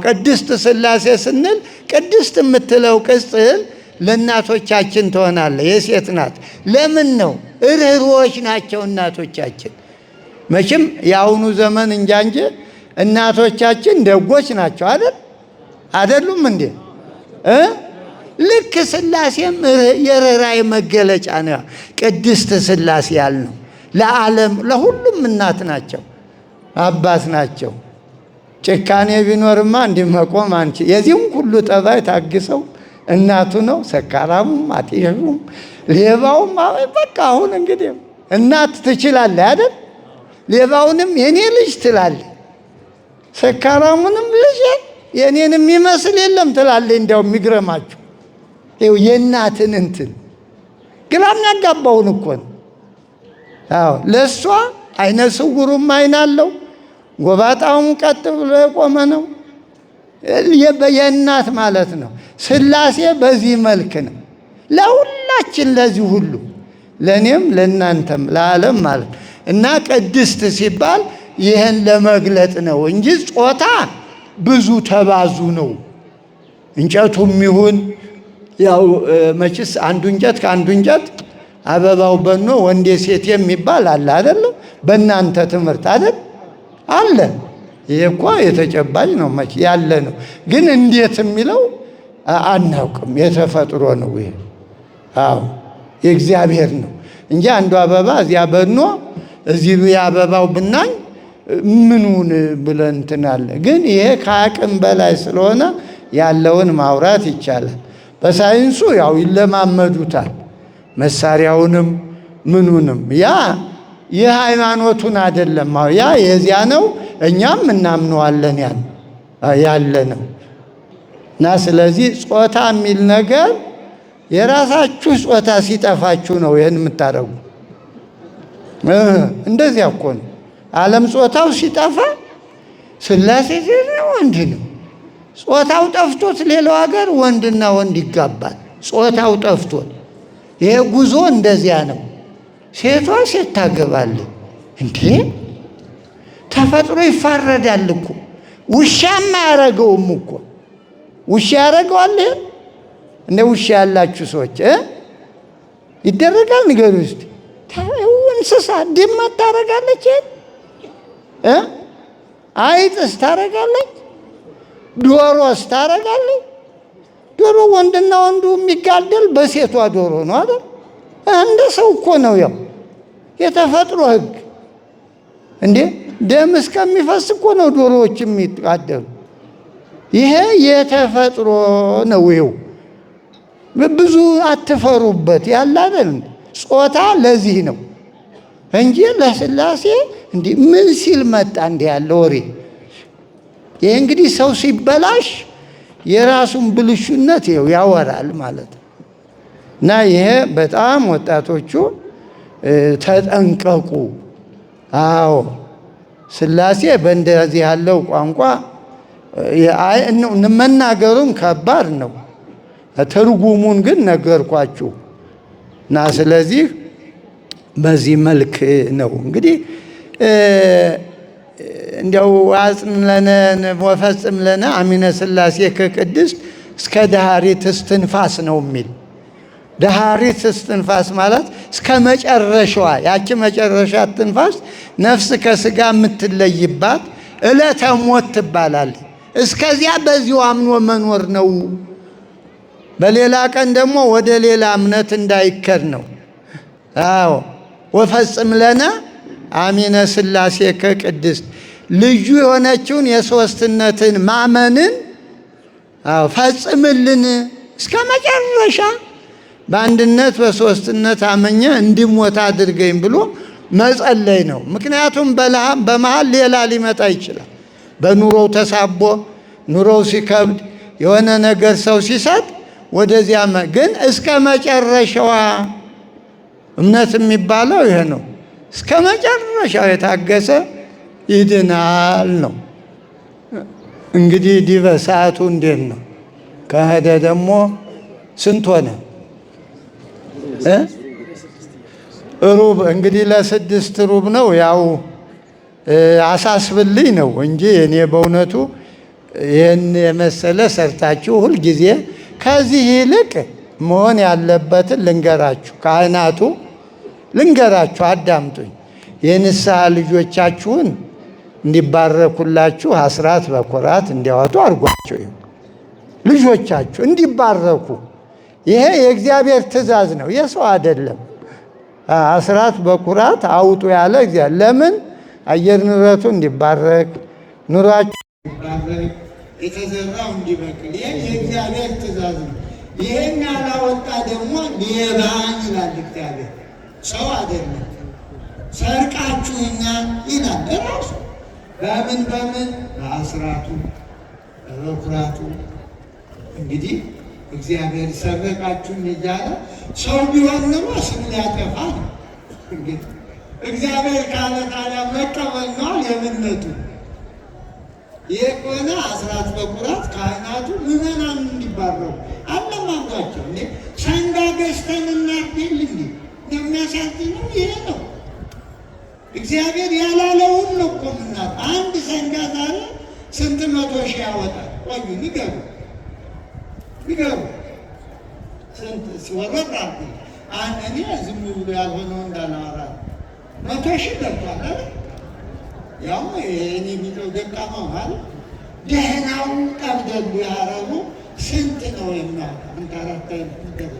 ቅድስት ስላሴ ስንል ቅድስት የምትለው ቅጽል ለእናቶቻችን ትሆናለ፣ የሴት ናት። ለምን ነው? ርኅሩኆች ናቸው እናቶቻችን። መቼም የአሁኑ ዘመን እንጃ እንጂ እናቶቻችን ደጎች ናቸው አይደል? አይደሉም እንዴ? ልክ ስላሴም የርኅራኄ መገለጫ ነው። ቅድስት ስላሴ ያልነው ለዓለም ለሁሉም እናት ናቸው፣ አባት ናቸው። ጭካኔ ቢኖርማ እንዲህ መቆም አንቺ የዚህም ሁሉ ጠባይ ታግሰው እናቱ ነው። ሰካራሙም፣ አጤሹም፣ ሌባውም በቃ አሁን እንግዲህ እናት ትችላለህ አይደል? ሌባውንም የኔ ልጅ ትላለህ፣ ሰካራሙንም ልጅ የኔን የሚመስል የለም ትላለህ። እንዲያው የሚግረማችሁ ይኸው የእናትን እንትን ግራ የሚያጋባውን እኮ ነው። ለእሷ አይነ ስውሩም አይን አለው፣ ጎባጣውም ቀጥ ብሎ የቆመ ነው። የእናት ማለት ነው። ስላሴ በዚህ መልክ ነው ለሁላችን፣ ለዚህ ሁሉ ለእኔም ለእናንተም ለዓለም ማለት ነው። እና ቅድስት ሲባል ይህን ለመግለጥ ነው እንጂ ጾታ ብዙ ተባዙ ነው። እንጨቱም ይሁን ያው መችስ አንዱ እንጨት ከአንዱ እንጨት አበባው በኖ ወንዴ ሴት የሚባል አለ አይደለም? በእናንተ ትምህርት አይደል አለ። ይሄ እኮ የተጨባጭ ነው መች ያለ ነው። ግን እንዴት የሚለው አናውቅም። የተፈጥሮ ነው ይሄ። የእግዚአብሔር ነው እንጂ አንዱ አበባ እዚያ በኖ እዚህ የአበባው ብናኝ ምኑን ብለን እንትን አለ። ግን ይሄ ከአቅም በላይ ስለሆነ ያለውን ማውራት ይቻላል። በሳይንሱ ያው ይለማመዱታል መሳሪያውንም ምኑንም። ያ የሃይማኖቱን አይደለም፣ ያ የዚያ ነው። እኛም እናምነዋለን ያን ያለ ነው። እና ስለዚህ ጾታ የሚል ነገር የራሳችሁ ጾታ ሲጠፋችሁ ነው ይህን የምታደርጉ። እንደዚያ እኮ ነው። ዓለም ጾታው ሲጠፋ ሥላሴ ወንድ ነው። ጾታው ጠፍቶት ሌላው ሀገር ወንድና ወንድ ይጋባል። ጾታው ጠፍቶት ይሄ ጉዞ እንደዚያ ነው። ሴቷ ሴት ታገባለች እንዴ! ተፈጥሮ ይፋረዳል እኮ። ውሻም አያረገውም እኮ። ውሻ ያረገዋል። እንደ ውሻ ያላችሁ ሰዎች ይደረጋል? ንገሩ እስቲ። እንስሳ ድመት ታረጋለች? አይጥስ ታረጋለች? ዶሮስ ታረጋለች? ዶሮ ወንድና ወንዱ የሚጋደል በሴቷ ዶሮ ነው አይደል? እንደ ሰው እኮ ነው። ያው የተፈጥሮ ሕግ እንዴ! ደም እስከሚፈስ እኮ ነው ዶሮዎች የሚጋደሉ። ይሄ የተፈጥሮ ነው። ይኸው ብዙ አትፈሩበት ያለ አይደል? ጾታ ለዚህ ነው እንጂ ለሥላሴ እንዲህ ምን ሲል መጣ እንዲህ ያለ ወሬ። ይሄ እንግዲህ ሰው ሲበላሽ የራሱን ብልሹነት ይኸው ያወራል ማለት ነው። እና ይሄ በጣም ወጣቶቹ ተጠንቀቁ። አዎ ሥላሴ በእንደዚህ ያለው ቋንቋ መናገሩን ከባድ ነው። ትርጉሙን ግን ነገርኳችሁ። እና ስለዚህ በዚህ መልክ ነው እንግዲህ እንዲያው አጽን ለነ ወፈጽም ለነ አሚነ ሥላሴ ከቅድስት እስከ ዳሃሪት እስትንፋስ ነው የሚል። ዳሃሪት እስትንፋስ ማለት እስከ መጨረሻዋ ያቺ መጨረሻ እስትንፋስ ነፍስ ከሥጋ የምትለይባት ዕለተ ሞት ትባላለች። እስከዚያ በዚሁ አምኖ መኖር ነው። በሌላ ቀን ደግሞ ወደ ሌላ እምነት እንዳይከድ ነው። አዎ ወፈጽም ለነ አሚነ ሥላሴ ከቅድስት ልዩ የሆነችውን የሦስትነትን ማመንን ፈጽምልን እስከ መጨረሻ በአንድነት በሦስትነት አመኘ እንድሞት አድርገኝ ብሎ መጸለይ ነው። ምክንያቱም በመሃል ሌላ ሊመጣ ይችላል። በኑሮው ተሳቦ ኑሮው ሲከብድ የሆነ ነገር ሰው ሲሰጥ ወደዚያ ግን እስከ መጨረሻዋ እምነት የሚባለው ይሄ ነው። እስከ መጨረሻው የታገሰ ይድናል ነው። እንግዲህ ዲበ ሰዓቱ እንዴት ነው? ከሄደ ደግሞ ስንት ሆነ? ሩብ እንግዲህ ለስድስት ሩብ ነው። ያው አሳስብልኝ ነው እንጂ እኔ በእውነቱ ይህን የመሰለ ሰርታችሁ ሁልጊዜ ከዚህ ይልቅ መሆን ያለበትን ልንገራችሁ። ካህናቱ ልንገራችሁ፣ አዳምጡኝ። የንስሐ ልጆቻችሁን እንዲባረኩላችሁ አስራት በኩራት እንዲያወጡ አድርጓቸው። ልጆቻችሁ እንዲባረኩ ይሄ የእግዚአብሔር ትእዛዝ ነው፣ የሰው አይደለም። አስራት በኩራት አውጡ ያለ እግዚአብሔር። ለምን? አየር ንብረቱ እንዲባረክ፣ ኑሯችሁ እንዲባረክ፣ የተዘራው እንዲበቅል። ይሄ የእግዚአብሔር ትእዛዝ ነው። ይሄን ያላወጣ ደግሞ ሌባ ይላል እግዚአብሔር፣ ሰው አይደለም። ሰርቃችሁኛል ይላል እራሱ። በምን በአስራቱ በኩራቱ። እንግዲህ እግዚአብሔር ሰረቃችሁኝ እያለ ሰው ቢሆን ነው ስም ሊያጠፋ ነው። እንግዲህ እግዚአብሔር ካለ ታዲያ መቀበል ነው የምነቱ። ይህ ከሆነ አስራት በኩራት ካህናቱ ምዕመናን እንዲባረኩ አለማምዷቸው። እንዴ ሰንጋ ገዝተን እናድል እንዲ የሚያሳዝነው ይሄ ነው። እግዚአብሔር ያላለውን ነው እኮ ምናት። አንድ ሰንጋ ዛሬ ስንት መቶ ሺህ ያወጣል? ቆዩ ንገሩ ስንት ሲወረድ አሉ። እኔ ዝም ብሎ ያልሆነው እንዳላወራ 100 ሺህ ገብቷል አይደል? ያው እኔ የሚለው ደካማ ማለት ደህናው ቀብደሉ ያረቡ ስንት ነው የሚያወጣ? አንተ አራት ነገር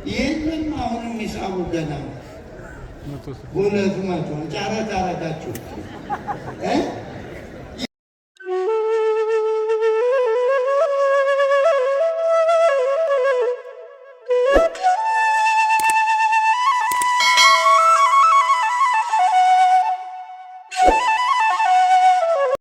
ይህንም አሁንም ሂሳቡ ገና ነው። 200 ጨረታ አረጋችሁ